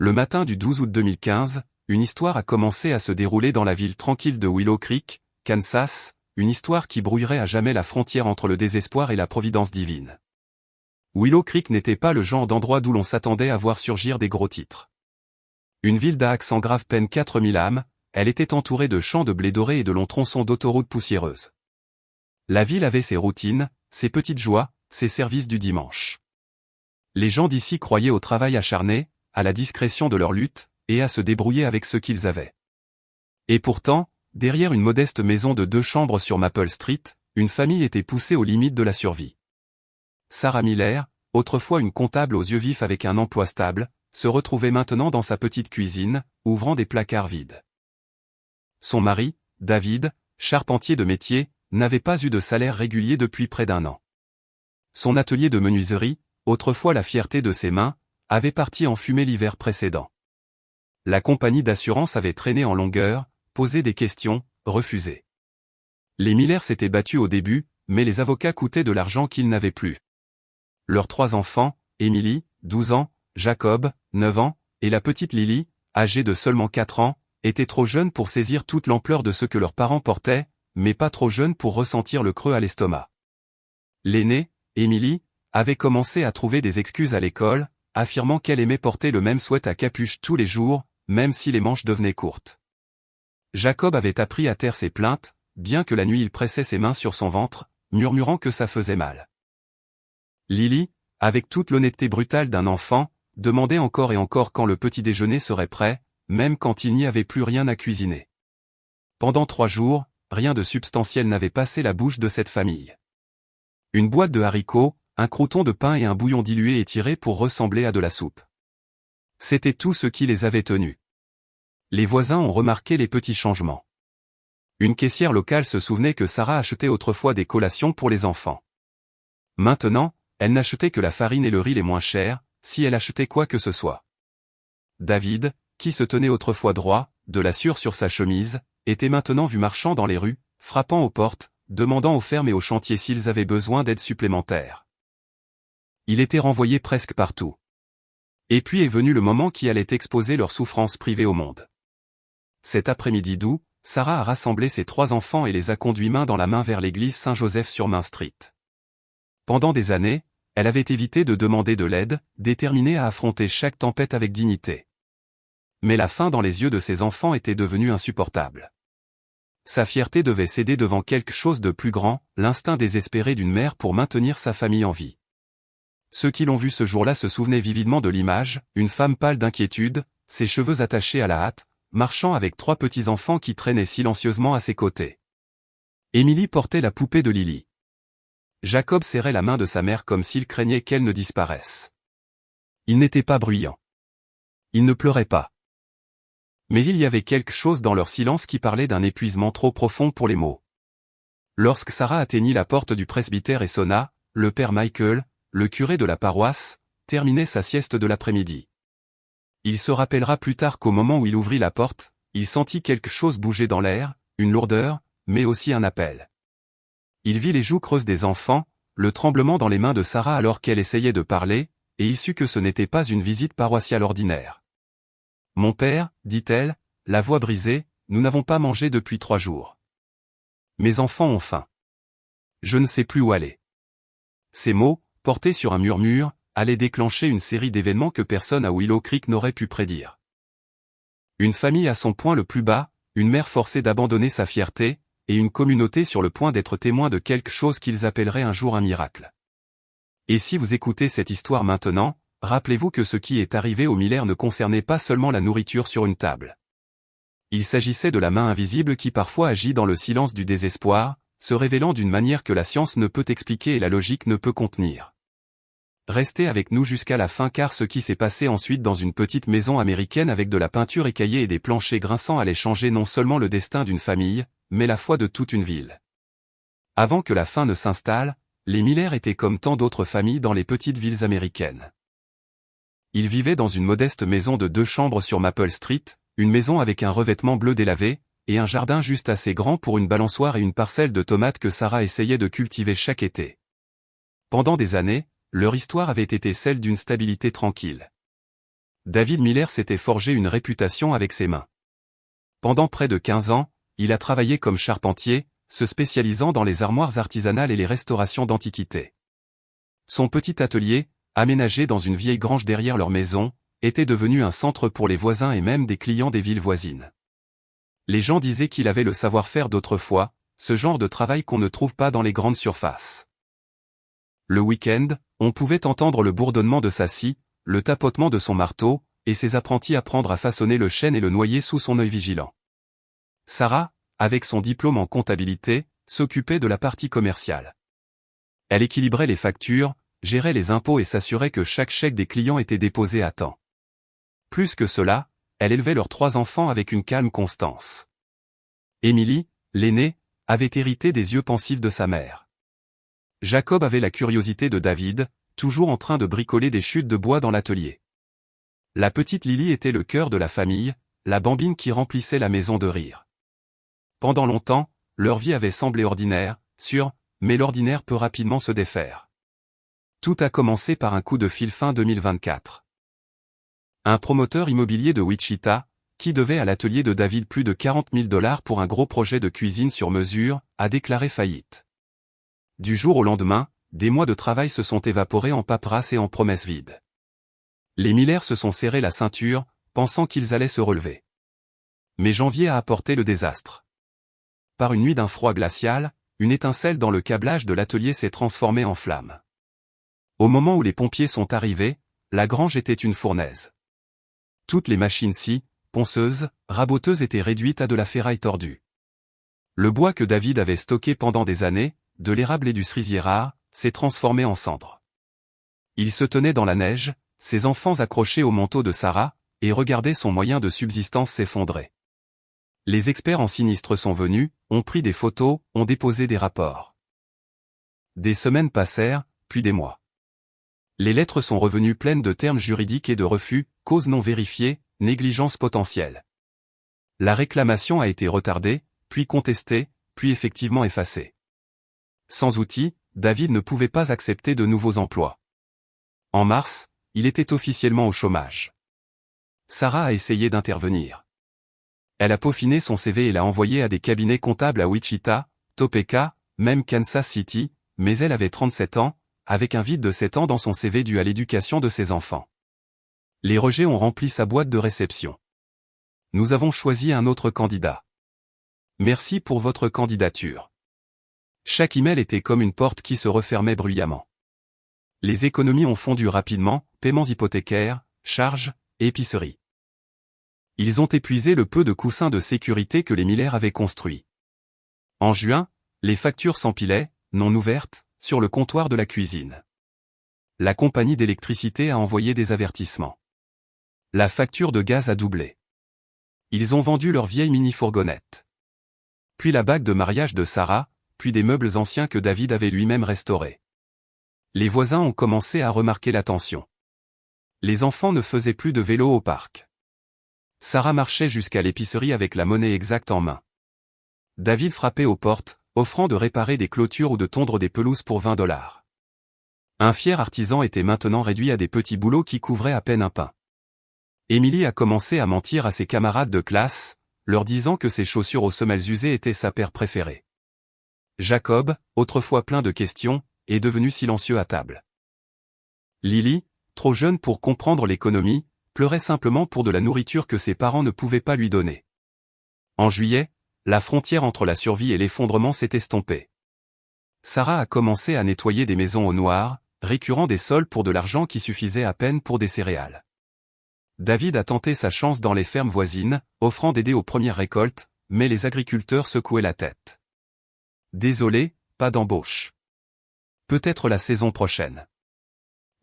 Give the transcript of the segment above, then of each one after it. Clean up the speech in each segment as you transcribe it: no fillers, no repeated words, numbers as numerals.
Le matin du 12 août 2015, une histoire a commencé à se dérouler dans la ville tranquille de Willow Creek, Kansas, une histoire qui brouillerait à jamais la frontière entre le désespoir et la providence divine. Willow Creek n'était pas le genre d'endroit d'où l'on s'attendait à voir surgir des gros titres. Une ville d'Aak sans grave peine 4000 âmes, elle était entourée de champs de blé doré et de longs tronçons d'autoroutes poussiéreuses. La ville avait ses routines, ses petites joies, ses services du dimanche. Les gens d'ici croyaient au travail acharné, à la discrétion de leur lutte, et à se débrouiller avec ce qu'ils avaient. Et pourtant, derrière une modeste maison de 2 chambres sur Maple Street, une famille était poussée aux limites de la survie. Sarah Miller, autrefois une comptable aux yeux vifs avec un emploi stable, se retrouvait maintenant dans sa petite cuisine, ouvrant des placards vides. Son mari, David, charpentier de métier, n'avait pas eu de salaire régulier depuis près d'1 an. Son atelier de menuiserie, autrefois la fierté de ses mains, avait parti en fumée l'hiver précédent. La compagnie d'assurance avait traîné en longueur, posé des questions, refusé. Les Miller s'étaient battus au début, mais les avocats coûtaient de l'argent qu'ils n'avaient plus. Leurs 3 enfants, Emily, 12 ans, Jacob, 9 ans, et la petite Lily, âgée de seulement 4 ans, étaient trop jeunes pour saisir toute l'ampleur de ce que leurs parents portaient, mais pas trop jeunes pour ressentir le creux à l'estomac. L'aînée, Emily, avait commencé à trouver des excuses à l'école, affirmant qu'elle aimait porter le même sweat à capuche tous les jours, même si les manches devenaient courtes. Jacob avait appris à taire ses plaintes, bien que la nuit il pressait ses mains sur son ventre, murmurant que ça faisait mal. Lily, avec toute l'honnêteté brutale d'un enfant, demandait encore et encore quand le petit déjeuner serait prêt, même quand il n'y avait plus rien à cuisiner. Pendant 3 jours, rien de substantiel n'avait passé la bouche de cette famille. Une boîte de haricots, un crouton de pain et un bouillon dilué et tiré pour ressembler à de la soupe. C'était tout ce qui les avait tenus. Les voisins ont remarqué les petits changements. Une caissière locale se souvenait que Sarah achetait autrefois des collations pour les enfants. Maintenant, elle n'achetait que la farine et le riz les moins chers, si elle achetait quoi que ce soit. David, qui se tenait autrefois droit, de la sueur sur sa chemise, était maintenant vu marchant dans les rues, frappant aux portes, demandant aux fermes et aux chantiers s'ils avaient besoin d'aide supplémentaire. Il était renvoyé presque partout. Et puis est venu le moment qui allait exposer leur souffrance privée au monde. Cet après-midi d'août, Sarah a rassemblé ses 3 enfants et les a conduits main dans la main vers l'église Saint-Joseph sur Main Street. Pendant des années, elle avait évité de demander de l'aide, déterminée à affronter chaque tempête avec dignité. Mais la faim dans les yeux de ses enfants était devenue insupportable. Sa fierté devait céder devant quelque chose de plus grand, l'instinct désespéré d'une mère pour maintenir sa famille en vie. Ceux qui l'ont vue ce jour-là se souvenaient vividement de l'image, une femme pâle d'inquiétude, ses cheveux attachés à la hâte, marchant avec 3 petits-enfants qui traînaient silencieusement à ses côtés. Emily portait la poupée de Lily. Jacob serrait la main de sa mère comme s'il craignait qu'elle ne disparaisse. Il n'était pas bruyant. Il ne pleurait pas. Mais il y avait quelque chose dans leur silence qui parlait d'un épuisement trop profond pour les mots. Lorsque Sarah atteignit la porte du presbytère et sonna, le père Michael, le curé de la paroisse, terminait sa sieste de l'après-midi. Il se rappellera plus tard qu'au moment où il ouvrit la porte, il sentit quelque chose bouger dans l'air, une lourdeur, mais aussi un appel. Il vit les joues creuses des enfants, le tremblement dans les mains de Sarah alors qu'elle essayait de parler, et il sut que ce n'était pas une visite paroissiale ordinaire. « Mon père, dit-elle, la voix brisée, nous n'avons pas mangé depuis 3 jours. Mes enfants ont faim. Je ne sais plus où aller. » Ces mots, portés sur un murmure, allaient déclencher une série d'événements que personne à Willow Creek n'aurait pu prédire. Une famille à son point le plus bas, une mère forcée d'abandonner sa fierté, et une communauté sur le point d'être témoin de quelque chose qu'ils appelleraient un jour un miracle. Et si vous écoutez cette histoire maintenant, rappelez-vous que ce qui est arrivé aux Miller ne concernait pas seulement la nourriture sur une table. Il s'agissait de la main invisible qui parfois agit dans le silence du désespoir, se révélant d'une manière que la science ne peut expliquer et la logique ne peut contenir. Restez avec nous jusqu'à la fin car ce qui s'est passé ensuite dans une petite maison américaine avec de la peinture écaillée et des planchers grinçants allait changer non seulement le destin d'une famille, mais la foi de toute une ville. Avant que la faim ne s'installe, les Miller étaient comme tant d'autres familles dans les petites villes américaines. Ils vivaient dans une modeste maison de 2 chambres sur Maple Street, une maison avec un revêtement bleu délavé, et un jardin juste assez grand pour une balançoire et une parcelle de tomates que Sarah essayait de cultiver chaque été. Pendant des années, leur histoire avait été celle d'une stabilité tranquille. David Miller s'était forgé une réputation avec ses mains. Pendant près de 15 ans, il a travaillé comme charpentier, se spécialisant dans les armoires artisanales et les restaurations d'antiquités. Son petit atelier, aménagé dans une vieille grange derrière leur maison, était devenu un centre pour les voisins et même des clients des villes voisines. Les gens disaient qu'il avait le savoir-faire d'autrefois, ce genre de travail qu'on ne trouve pas dans les grandes surfaces. Le week-end, on pouvait entendre le bourdonnement de sa scie, le tapotement de son marteau, et ses apprentis apprendre à façonner le chêne et le noyer sous son œil vigilant. Sarah, avec son diplôme en comptabilité, s'occupait de la partie commerciale. Elle équilibrait les factures, gérait les impôts et s'assurait que chaque chèque des clients était déposé à temps. Plus que cela, elle élevait leurs 3 enfants avec une calme constance. Émilie, l'aînée, avait hérité des yeux pensifs de sa mère. Jacob avait la curiosité de David, toujours en train de bricoler des chutes de bois dans l'atelier. La petite Lily était le cœur de la famille, la bambine qui remplissait la maison de rire. Pendant longtemps, leur vie avait semblé ordinaire, sûre, mais l'ordinaire peut rapidement se défaire. Tout a commencé par un coup de fil fin 2024. Un promoteur immobilier de Wichita, qui devait à l'atelier de David plus de 40 000 $ pour un gros projet de cuisine sur mesure, a déclaré faillite. Du jour au lendemain, des mois de travail se sont évaporés en paperasse et en promesses vides. Les Miller se sont serrés la ceinture, pensant qu'ils allaient se relever. Mais janvier a apporté le désastre. Par une nuit d'un froid glacial, une étincelle dans le câblage de l'atelier s'est transformée en flamme. Au moment où les pompiers sont arrivés, la grange était une fournaise. Toutes les machines scie, ponceuses, raboteuses étaient réduites à de la ferraille tordue. Le bois que David avait stocké pendant des années, de l'érable et du cerisier rare, s'est transformé en cendres. Il se tenait dans la neige, ses enfants accrochés au manteau de Sarah, et regardaient son moyen de subsistance s'effondrer. Les experts en sinistre sont venus, ont pris des photos, ont déposé des rapports. Des semaines passèrent, puis des mois. Les lettres sont revenues pleines de termes juridiques et de refus, causes non vérifiées, négligence potentielle. La réclamation a été retardée, puis contestée, puis effectivement effacée. Sans outils, David ne pouvait pas accepter de nouveaux emplois. En mars, il était officiellement au chômage. Sarah a essayé d'intervenir. Elle a peaufiné son CV et l'a envoyé à des cabinets comptables à Wichita, Topeka, même Kansas City, mais elle avait 37 ans, avec un vide de 7 ans dans son CV dû à l'éducation de ses enfants. Les rejets ont rempli sa boîte de réception. Nous avons choisi un autre candidat. Merci pour votre candidature. Chaque email était comme une porte qui se refermait bruyamment. Les économies ont fondu rapidement, paiements hypothécaires, charges, épicerie. Ils ont épuisé le peu de coussins de sécurité que les Miller avaient construits. En juin, les factures s'empilaient, non ouvertes, sur le comptoir de la cuisine. La compagnie d'électricité a envoyé des avertissements. La facture de gaz a doublé. Ils ont vendu leur vieille mini-fourgonnette. Puis la bague de mariage de Sarah, puis des meubles anciens que David avait lui-même restaurés. Les voisins ont commencé à remarquer la tension. Les enfants ne faisaient plus de vélo au parc. Sarah marchait jusqu'à l'épicerie avec la monnaie exacte en main. David frappait aux portes, offrant de réparer des clôtures ou de tondre des pelouses pour 20 $. Un fier artisan était maintenant réduit à des petits boulots qui couvraient à peine un pain. Émilie a commencé à mentir à ses camarades de classe, leur disant que ses chaussures aux semelles usées étaient sa paire préférée. Jacob, autrefois plein de questions, est devenu silencieux à table. Lily, trop jeune pour comprendre l'économie, pleurait simplement pour de la nourriture que ses parents ne pouvaient pas lui donner. En juillet, la frontière entre la survie et l'effondrement s'est estompée. Sarah a commencé à nettoyer des maisons au noir, récurant des sols pour de l'argent qui suffisait à peine pour des céréales. David a tenté sa chance dans les fermes voisines, offrant d'aider aux premières récoltes, mais les agriculteurs secouaient la tête. Désolé, pas d'embauche. Peut-être la saison prochaine.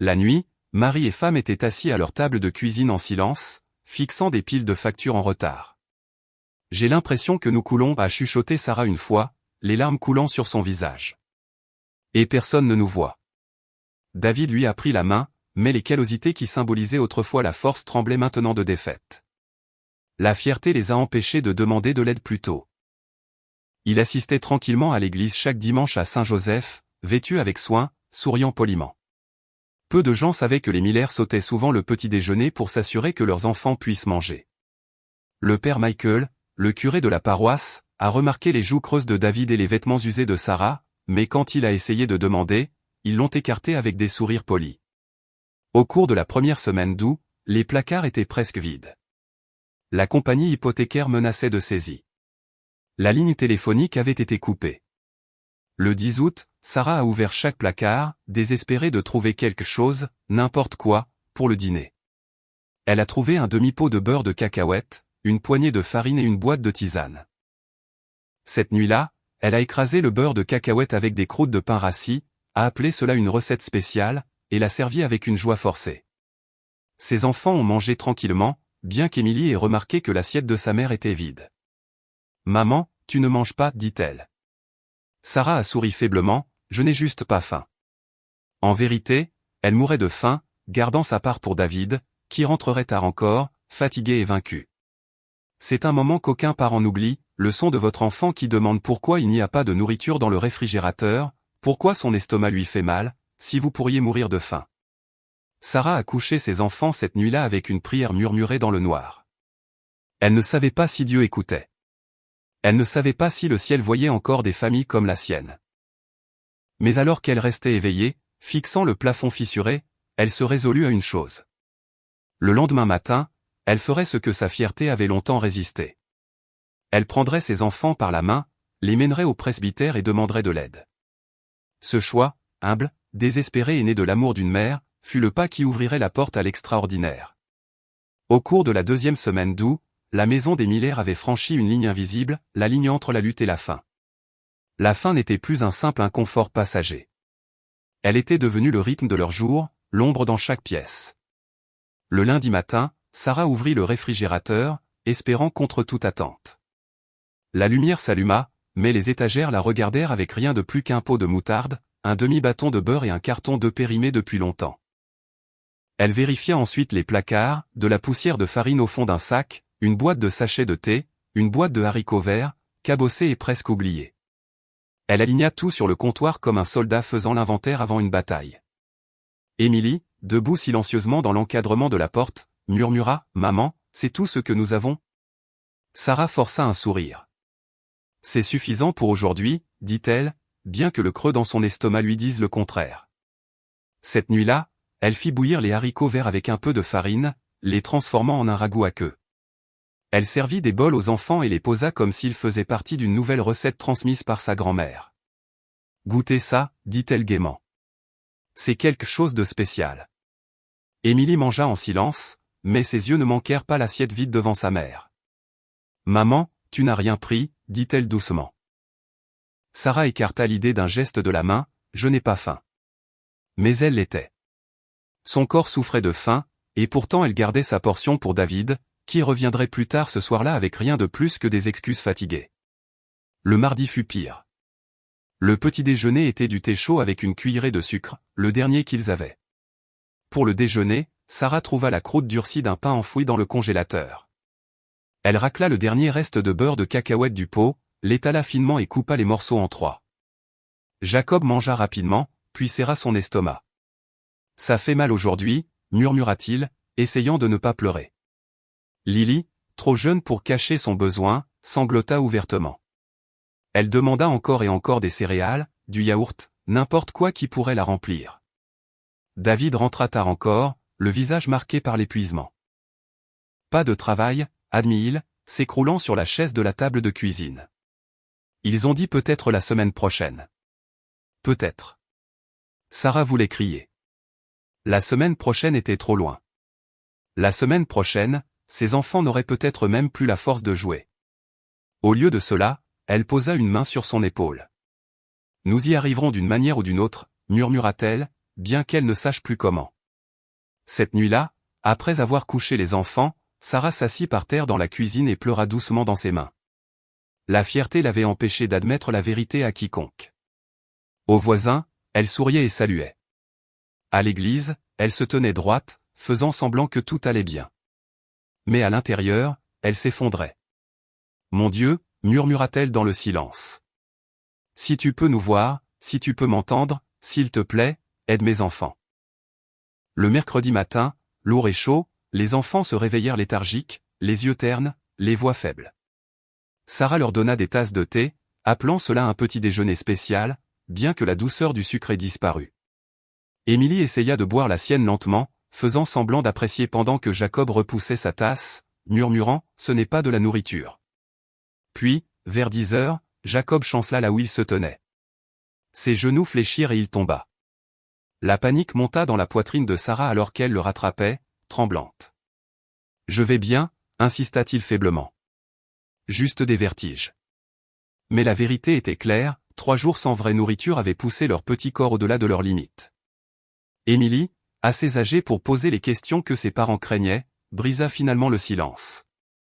La nuit, mari et femme étaient assis à leur table de cuisine en silence, fixant des piles de factures en retard. J'ai l'impression que nous coulons, a chuchoté Sarah une fois, les larmes coulant sur son visage. Et personne ne nous voit. David lui a pris la main, mais les callosités qui symbolisaient autrefois la force tremblaient maintenant de défaite. La fierté les a empêchés de demander de l'aide plus tôt. Il assistait tranquillement à l'église chaque dimanche à Saint-Joseph, vêtu avec soin, souriant poliment. Peu de gens savaient que les Miller sautaient souvent le petit déjeuner pour s'assurer que leurs enfants puissent manger. Le père Michael, le curé de la paroisse, a remarqué les joues creuses de David et les vêtements usés de Sarah, mais quand il a essayé de demander, ils l'ont écarté avec des sourires polis. Au cours de la première semaine d'août, les placards étaient presque vides. La compagnie hypothécaire menaçait de saisie. La ligne téléphonique avait été coupée. Le 10 août, Sarah a ouvert chaque placard, désespérée de trouver quelque chose, n'importe quoi, pour le dîner. Elle a trouvé un demi-pot de beurre de cacahuète, une poignée de farine et une boîte de tisane. Cette nuit-là, elle a écrasé le beurre de cacahuète avec des croûtes de pain rassis, a appelé cela une recette spéciale, et l'a servi avec une joie forcée. Ses enfants ont mangé tranquillement, bien qu'Émilie ait remarqué que l'assiette de sa mère était vide. « Maman, tu ne manges pas, dit-elle. » Sarah a souri faiblement, « Je n'ai juste pas faim. » En vérité, elle mourait de faim, gardant sa part pour David, qui rentrerait tard encore, fatigué et vaincu. C'est un moment qu'aucun parent n'oublie, le son de votre enfant qui demande pourquoi il n'y a pas de nourriture dans le réfrigérateur, pourquoi son estomac lui fait mal, si vous pourriez mourir de faim. Sarah a couché ses enfants cette nuit-là avec une prière murmurée dans le noir. Elle ne savait pas si Dieu écoutait. Elle ne savait pas si le ciel voyait encore des familles comme la sienne. Mais alors qu'elle restait éveillée, fixant le plafond fissuré, elle se résolut à une chose. Le lendemain matin, elle ferait ce que sa fierté avait longtemps résisté. Elle prendrait ses enfants par la main, les mènerait au presbytère et demanderait de l'aide. Ce choix, humble, désespéré et né de l'amour d'une mère, fut le pas qui ouvrirait la porte à l'extraordinaire. Au cours de la deuxième semaine d'août, la maison des Miller avait franchi une ligne invisible, la ligne entre la lutte et la faim. La faim n'était plus un simple inconfort passager. Elle était devenue le rythme de leur jour, l'ombre dans chaque pièce. Le lundi matin, Sarah ouvrit le réfrigérateur, espérant contre toute attente. La lumière s'alluma, mais les étagères la regardèrent avec rien de plus qu'un pot de moutarde, un demi-bâton de beurre et un carton d'œufs périmés depuis longtemps. Elle vérifia ensuite les placards, de la poussière de farine au fond d'un sac, une boîte de sachets de thé, une boîte de haricots verts, cabossée et presque oubliée. Elle aligna tout sur le comptoir comme un soldat faisant l'inventaire avant une bataille. Émilie, debout silencieusement dans l'encadrement de la porte, murmura « Maman, c'est tout ce que nous avons ?» Sarah força un sourire. « C'est suffisant pour aujourd'hui, dit-elle, bien que le creux dans son estomac lui dise le contraire. » Cette nuit-là, elle fit bouillir les haricots verts avec un peu de farine, les transformant en un ragoût aqueux. Elle servit des bols aux enfants et les posa comme s'ils faisaient partie d'une nouvelle recette transmise par sa grand-mère. « Goûtez ça, dit-elle gaiement. C'est quelque chose de spécial. » Émilie mangea en silence, mais ses yeux ne manquèrent pas l'assiette vide devant sa mère. « Maman, tu n'as rien pris, dit-elle doucement. Sarah écarta l'idée d'un geste de la main, « Je n'ai pas faim. » Mais elle l'était. Son corps souffrait de faim, et pourtant elle gardait sa portion pour David, qui reviendrait plus tard ce soir-là avec rien de plus que des excuses fatiguées. Le mardi fut pire. Le petit déjeuner était du thé chaud avec une cuillerée de sucre, le dernier qu'ils avaient. Pour le déjeuner, Sarah trouva la croûte durcie d'un pain enfoui dans le congélateur. Elle racla le dernier reste de beurre de cacahuète du pot, l'étala finement et coupa les morceaux en 3. Jacob mangea rapidement, puis serra son estomac. « Ça fait mal aujourd'hui, » murmura-t-il, essayant de ne pas pleurer. Lily, trop jeune pour cacher son besoin, sanglota ouvertement. Elle demanda encore et encore des céréales, du yaourt, n'importe quoi qui pourrait la remplir. David rentra tard encore, le visage marqué par l'épuisement. Pas de travail, admit-il, s'écroulant sur la chaise de la table de cuisine. Ils ont dit peut-être la semaine prochaine. Peut-être. Sarah voulait crier. La semaine prochaine était trop loin. La semaine prochaine, ses enfants n'auraient peut-être même plus la force de jouer. Au lieu de cela, elle posa une main sur son épaule. « Nous y arriverons d'une manière ou d'une autre, » murmura-t-elle, bien qu'elle ne sache plus comment. Cette nuit-là, après avoir couché les enfants, Sarah s'assit par terre dans la cuisine et pleura doucement dans ses mains. La fierté l'avait empêchée d'admettre la vérité à quiconque. Aux voisins, elle souriait et saluait. À l'église, elle se tenait droite, faisant semblant que tout allait bien. Mais à l'intérieur, elle s'effondrait. « Mon Dieu » murmura-t-elle dans le silence. « Si tu peux nous voir, si tu peux m'entendre, s'il te plaît, aide mes enfants. » Le mercredi matin, lourd et chaud, les enfants se réveillèrent léthargiques, les yeux ternes, les voix faibles. Sarah leur donna des tasses de thé, appelant cela un petit déjeuner spécial, bien que la douceur du sucre ait disparu. Émilie essaya de boire la sienne lentement, faisant semblant d'apprécier pendant que Jacob repoussait sa tasse, murmurant « ce n'est pas de la nourriture ». Puis, vers 10 heures, Jacob chancela là où il se tenait. Ses genoux fléchirent et il tomba. La panique monta dans la poitrine de Sarah alors qu'elle le rattrapait, tremblante. « Je vais bien », insista-t-il faiblement. « Juste des vertiges. » Mais la vérité était claire, 3 jours sans vraie nourriture avaient poussé leur petit corps au-delà de leurs limites. Émilie, assez âgée pour poser les questions que ses parents craignaient, brisa finalement le silence.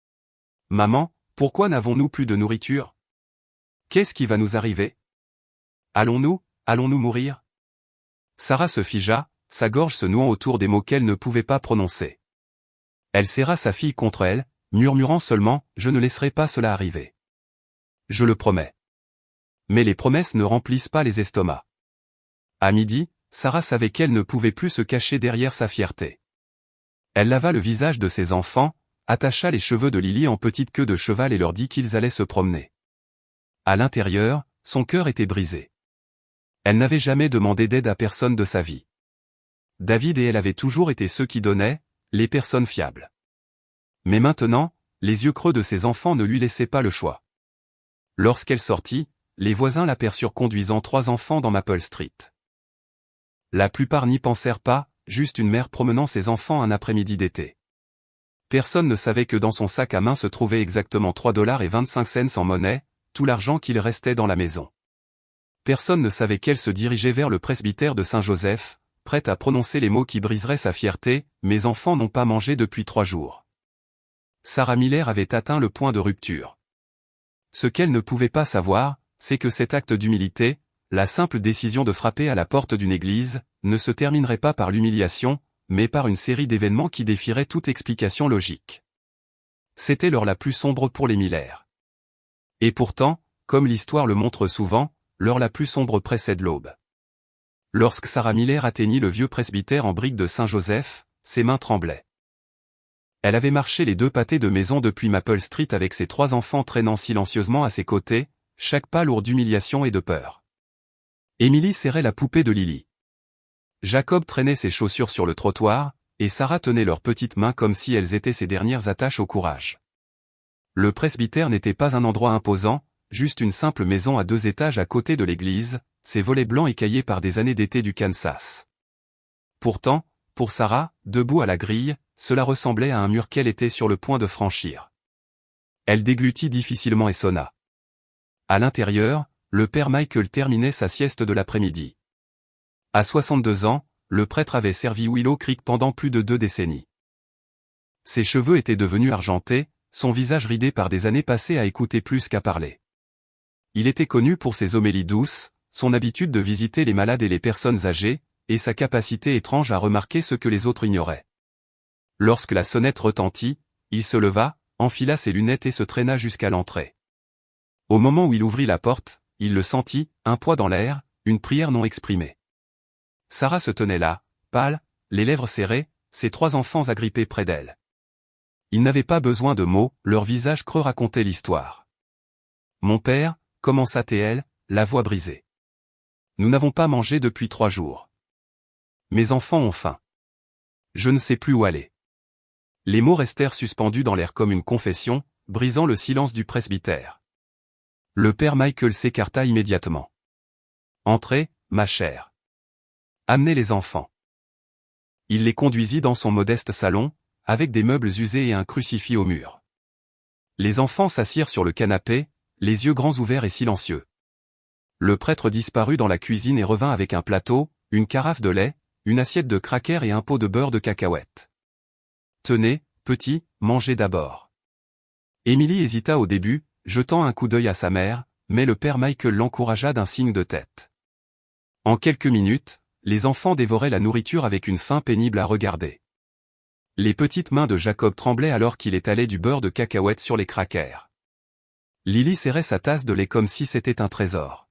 « Maman, pourquoi n'avons-nous plus de nourriture? Qu'est-ce qui va nous arriver? Allons-nous mourir ?» Sarah se figea, sa gorge se nouant autour des mots qu'elle ne pouvait pas prononcer. Elle serra sa fille contre elle, murmurant seulement « Je ne laisserai pas cela arriver. Je le promets. » Mais les promesses ne remplissent pas les estomacs. À midi, Sarah savait qu'elle ne pouvait plus se cacher derrière sa fierté. Elle lava le visage de ses enfants, attacha les cheveux de Lily en petite queue de cheval et leur dit qu'ils allaient se promener. À l'intérieur, son cœur était brisé. Elle n'avait jamais demandé d'aide à personne de sa vie. David et elle avaient toujours été ceux qui donnaient, les personnes fiables. Mais maintenant, les yeux creux de ses enfants ne lui laissaient pas le choix. Lorsqu'elle sortit, les voisins l'aperçurent conduisant 3 enfants dans Maple Street. La plupart n'y pensèrent pas, juste une mère promenant ses enfants un après-midi d'été. Personne ne savait que dans son sac à main se trouvait exactement 3,25 $ en monnaie, tout l'argent qu'il restait dans la maison. Personne ne savait qu'elle se dirigeait vers le presbytère de Saint-Joseph, prête à prononcer les mots qui briseraient sa fierté, « Mes enfants n'ont pas mangé depuis 3 jours. » Sarah Miller avait atteint le point de rupture. Ce qu'elle ne pouvait pas savoir, c'est que cet acte d'humilité, la simple décision de frapper à la porte d'une église, ne se terminerait pas par l'humiliation, mais par une série d'événements qui défieraient toute explication logique. C'était l'heure la plus sombre pour les Miller. Et pourtant, comme l'histoire le montre souvent, l'heure la plus sombre précède l'aube. Lorsque Sarah Miller atteignit le vieux presbytère en briques de Saint-Joseph, ses mains tremblaient. Elle avait marché les 2 pâtés de maison depuis Maple Street avec ses 3 enfants traînant silencieusement à ses côtés, chaque pas lourd d'humiliation et de peur. Émilie serrait la poupée de Lily. Jacob traînait ses chaussures sur le trottoir, et Sarah tenait leurs petites mains comme si elles étaient ses dernières attaches au courage. Le presbytère n'était pas un endroit imposant, juste une simple maison à 2 étages à côté de l'église, ses volets blancs écaillés par des années d'été du Kansas. Pourtant, pour Sarah, debout à la grille, cela ressemblait à un mur qu'elle était sur le point de franchir. Elle déglutit difficilement et sonna. À l'intérieur, le père Michael terminait sa sieste de l'après-midi. À 62 ans, le prêtre avait servi Willow Creek pendant plus de 2 décennies. Ses cheveux étaient devenus argentés, son visage ridé par des années passées à écouter plus qu'à parler. Il était connu pour ses homélies douces, son habitude de visiter les malades et les personnes âgées, et sa capacité étrange à remarquer ce que les autres ignoraient. Lorsque la sonnette retentit, il se leva, enfila ses lunettes et se traîna jusqu'à l'entrée. Au moment où il ouvrit la porte, il le sentit, un poids dans l'air, une prière non exprimée. Sarah se tenait là, pâle, les lèvres serrées, ses 3 enfants agrippés près d'elle. Ils n'avaient pas besoin de mots, leur visage creux racontait l'histoire. « Mon père », commença-t-elle, la voix brisée. « Nous n'avons pas mangé depuis 3 jours. Mes enfants ont faim. Je ne sais plus où aller. » Les mots restèrent suspendus dans l'air comme une confession, brisant le silence du presbytère. Le père Michael s'écarta immédiatement. « Entrez, ma chère. Amenez les enfants. » Il les conduisit dans son modeste salon, avec des meubles usés et un crucifix au mur. Les enfants s'assirent sur le canapé, les yeux grands ouverts et silencieux. Le prêtre disparut dans la cuisine et revint avec un plateau, une carafe de lait, une assiette de crackers et un pot de beurre de cacahuètes. « Tenez, petit, mangez d'abord. » Émilie hésita au début, jetant un coup d'œil à sa mère, mais le père Michael l'encouragea d'un signe de tête. En quelques minutes, les enfants dévoraient la nourriture avec une faim pénible à regarder. Les petites mains de Jacob tremblaient alors qu'il étalait du beurre de cacahuètes sur les crackers. Lily serrait sa tasse de lait comme si c'était un trésor.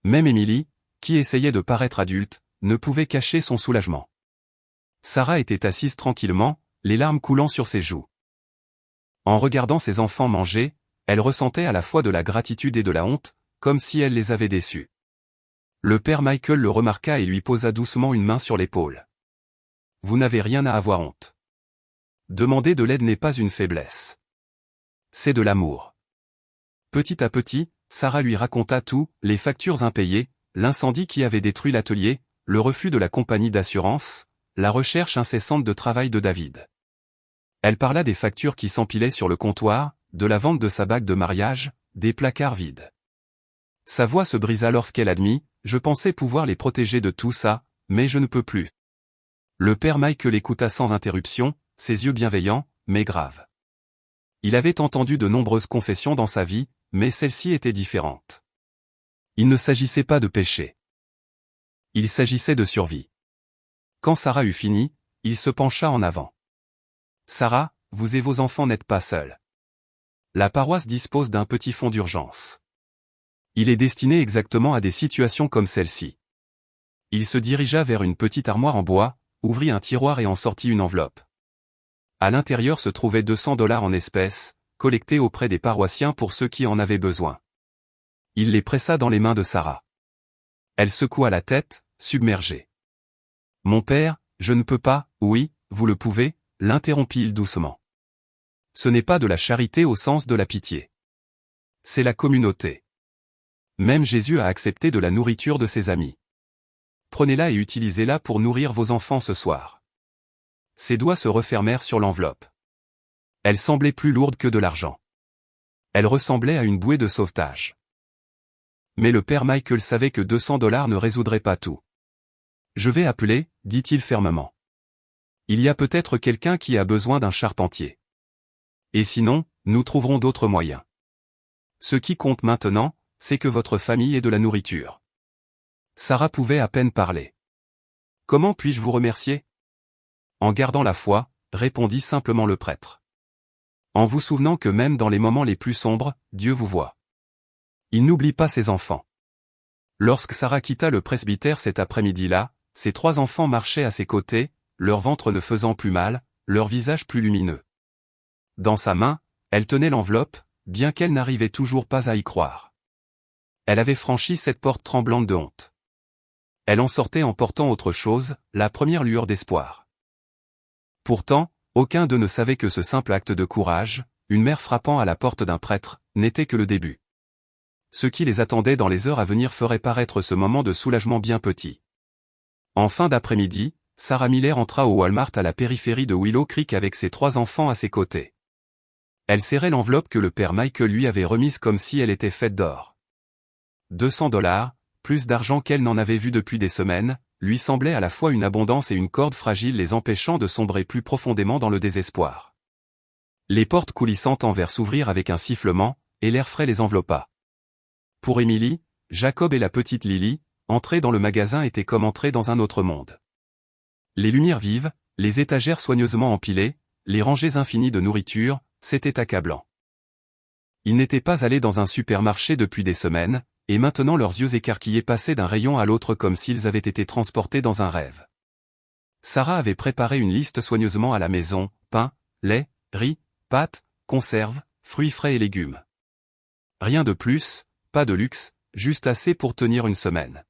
Même Émilie, qui essayait de paraître adulte, ne pouvait cacher son soulagement. Sarah était assise tranquillement, les larmes coulant sur ses joues. En regardant ses enfants manger, elle ressentait à la fois de la gratitude et de la honte, comme si elle les avait déçus. Le père Michael le remarqua et lui posa doucement une main sur l'épaule. « Vous n'avez rien à avoir honte. Demander de l'aide n'est pas une faiblesse. C'est de l'amour. » Petit à petit, Sarah lui raconta tout, les factures impayées, l'incendie qui avait détruit l'atelier, le refus de la compagnie d'assurance, la recherche incessante de travail de David. Elle parla des factures qui s'empilaient sur le comptoir, de la vente de sa bague de mariage, des placards vides. Sa voix se brisa lorsqu'elle admit « Je pensais pouvoir les protéger de tout ça, mais je ne peux plus. » Le père Michael écouta sans interruption, ses yeux bienveillants, mais graves. Il avait entendu de nombreuses confessions dans sa vie, mais celle-ci était différente. Il ne s'agissait pas de péché. Il s'agissait de survie. Quand Sarah eut fini, il se pencha en avant. « Sarah, vous et vos enfants n'êtes pas seuls. La paroisse dispose d'un petit fonds d'urgence. Il est destiné exactement à des situations comme celle-ci. » Il se dirigea vers une petite armoire en bois, ouvrit un tiroir et en sortit une enveloppe. À l'intérieur se trouvaient $200 en espèces, collectés auprès des paroissiens pour ceux qui en avaient besoin. Il les pressa dans les mains de Sarah. Elle secoua la tête, submergée. « Mon père, je ne peux pas, »« Oui, vous le pouvez », l'interrompit-il doucement. « Ce n'est pas de la charité au sens de la pitié. C'est la communauté. Même Jésus a accepté de la nourriture de ses amis. Prenez-la et utilisez-la pour nourrir vos enfants ce soir. » Ses doigts se refermèrent sur l'enveloppe. Elle semblait plus lourde que de l'argent. Elle ressemblait à une bouée de sauvetage. Mais le père Michael savait que $200 ne résoudrait pas tout. « Je vais appeler, » dit-il fermement. « Il y a peut-être quelqu'un qui a besoin d'un charpentier. Et sinon, nous trouverons d'autres moyens. Ce qui compte maintenant, c'est que votre famille ait de la nourriture. » Sarah pouvait à peine parler. « Comment puis-je vous remercier ? » « En gardant la foi, » répondit simplement le prêtre. « En vous souvenant que même dans les moments les plus sombres, Dieu vous voit. Il n'oublie pas ses enfants. » Lorsque Sarah quitta le presbytère cet après-midi-là, ses 3 enfants marchaient à ses côtés, leur ventre ne faisant plus mal, leur visage plus lumineux. Dans sa main, elle tenait l'enveloppe, bien qu'elle n'arrivait toujours pas à y croire. Elle avait franchi cette porte tremblante de honte. Elle en sortait en portant autre chose, la première lueur d'espoir. Pourtant, aucun d'eux ne savait que ce simple acte de courage, une mère frappant à la porte d'un prêtre, n'était que le début. Ce qui les attendait dans les heures à venir ferait paraître ce moment de soulagement bien petit. En fin d'après-midi, Sarah Miller entra au Walmart à la périphérie de Willow Creek avec ses 3 enfants à ses côtés. Elle serrait l'enveloppe que le père Michael lui avait remise comme si elle était faite d'or. $200, plus d'argent qu'elle n'en avait vu depuis des semaines, lui semblait à la fois une abondance et une corde fragile les empêchant de sombrer plus profondément dans le désespoir. Les portes coulissantes en verre s'ouvrirent avec un sifflement, et l'air frais les enveloppa. Pour Émilie, Jacob et la petite Lily, entrer dans le magasin était comme entrer dans un autre monde. Les lumières vives, les étagères soigneusement empilées, les rangées infinies de nourriture, c'était accablant. Ils n'étaient pas allés dans un supermarché depuis des semaines, et maintenant leurs yeux écarquillés passaient d'un rayon à l'autre comme s'ils avaient été transportés dans un rêve. Sarah avait préparé une liste soigneusement à la maison, pain, lait, riz, pâtes, conserves, fruits frais et légumes. Rien de plus, pas de luxe, juste assez pour tenir une semaine.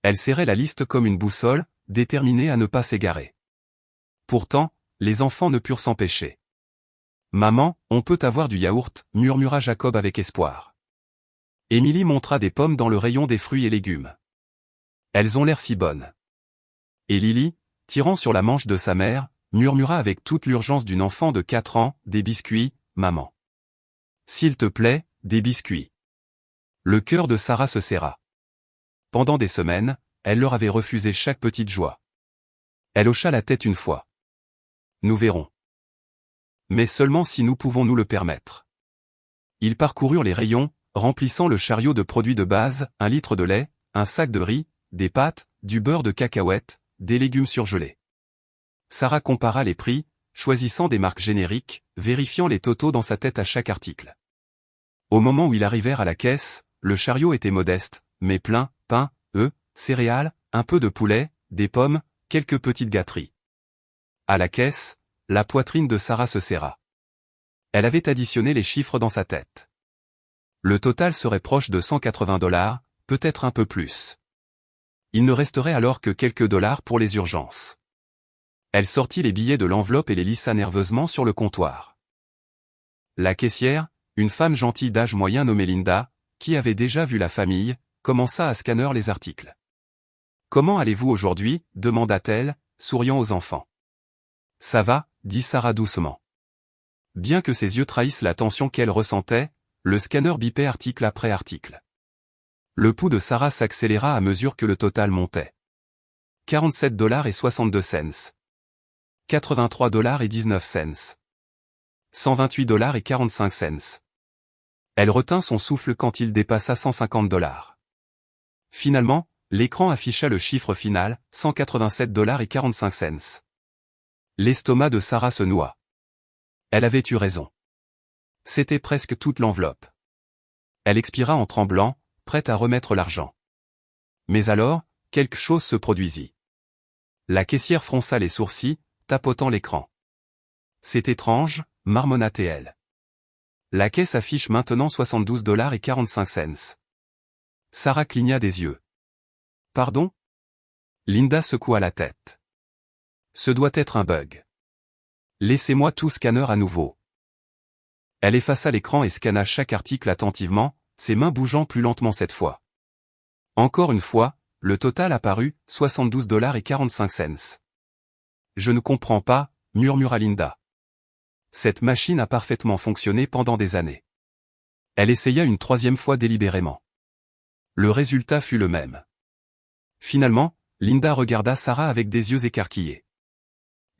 Elle serrait la liste comme une boussole, déterminée à ne pas s'égarer. Pourtant, les enfants ne purent s'empêcher. « Maman, on peut avoir du yaourt » murmura Jacob avec espoir. Émilie montra des pommes dans le rayon des fruits et légumes. « Elles ont l'air si bonnes. » Et Lily, tirant sur la manche de sa mère, murmura avec toute l'urgence d'une enfant de 4 ans, « Des biscuits, maman. S'il te plaît, des biscuits. » Le cœur de Sarah se serra. Pendant des semaines, elle leur avait refusé chaque petite joie. Elle hocha la tête une fois. « Nous verrons. Mais seulement si nous pouvons nous le permettre. » Ils parcoururent les rayons, remplissant le chariot de produits de base, 1 litre de lait, un sac de riz, des pâtes, du beurre de cacahuètes, des légumes surgelés. Sarah compara les prix, choisissant des marques génériques, vérifiant les totaux dans sa tête à chaque article. Au moment où ils arrivèrent à la caisse, le chariot était modeste, mais plein, pain, œufs, céréales, un peu de poulet, des pommes, quelques petites gâteries. À la caisse, la poitrine de Sarah se serra. Elle avait additionné les chiffres dans sa tête. Le total serait proche de $180, peut-être un peu plus. Il ne resterait alors que quelques dollars pour les urgences. Elle sortit les billets de l'enveloppe et les lissa nerveusement sur le comptoir. La caissière, une femme gentille d'âge moyen nommée Linda, qui avait déjà vu la famille, commença à scanner les articles. « Comment allez-vous aujourd'hui » demanda-t-elle, souriant aux enfants. « Ça va » dit Sarah doucement. Bien que ses yeux trahissent la tension qu'elle ressentait, le scanner bipait article après article. Le pouls de Sarah s'accéléra à mesure que le total montait. $47,62. $83,19. $128,45. Elle retint son souffle quand il dépassa $150. Finalement, l'écran afficha le chiffre final, $187,45. L'estomac de Sarah se noua. Elle avait eu raison. C'était presque toute l'enveloppe. Elle expira en tremblant, prête à remettre l'argent. Mais alors, quelque chose se produisit. La caissière fronça les sourcils, tapotant l'écran. C'est étrange, marmonna-t-elle. La caisse affiche maintenant $72,45. Sarah cligna des yeux. Pardon ? Linda secoua la tête. Ce doit être un bug. Laissez-moi tout scanner à nouveau. Elle effaça l'écran et scanna chaque article attentivement, ses mains bougeant plus lentement cette fois. Encore une fois, le total apparut, $72,45. Je ne comprends pas, murmura Linda. Cette machine a parfaitement fonctionné pendant des années. Elle essaya une troisième fois délibérément. Le résultat fut le même. Finalement, Linda regarda Sarah avec des yeux écarquillés.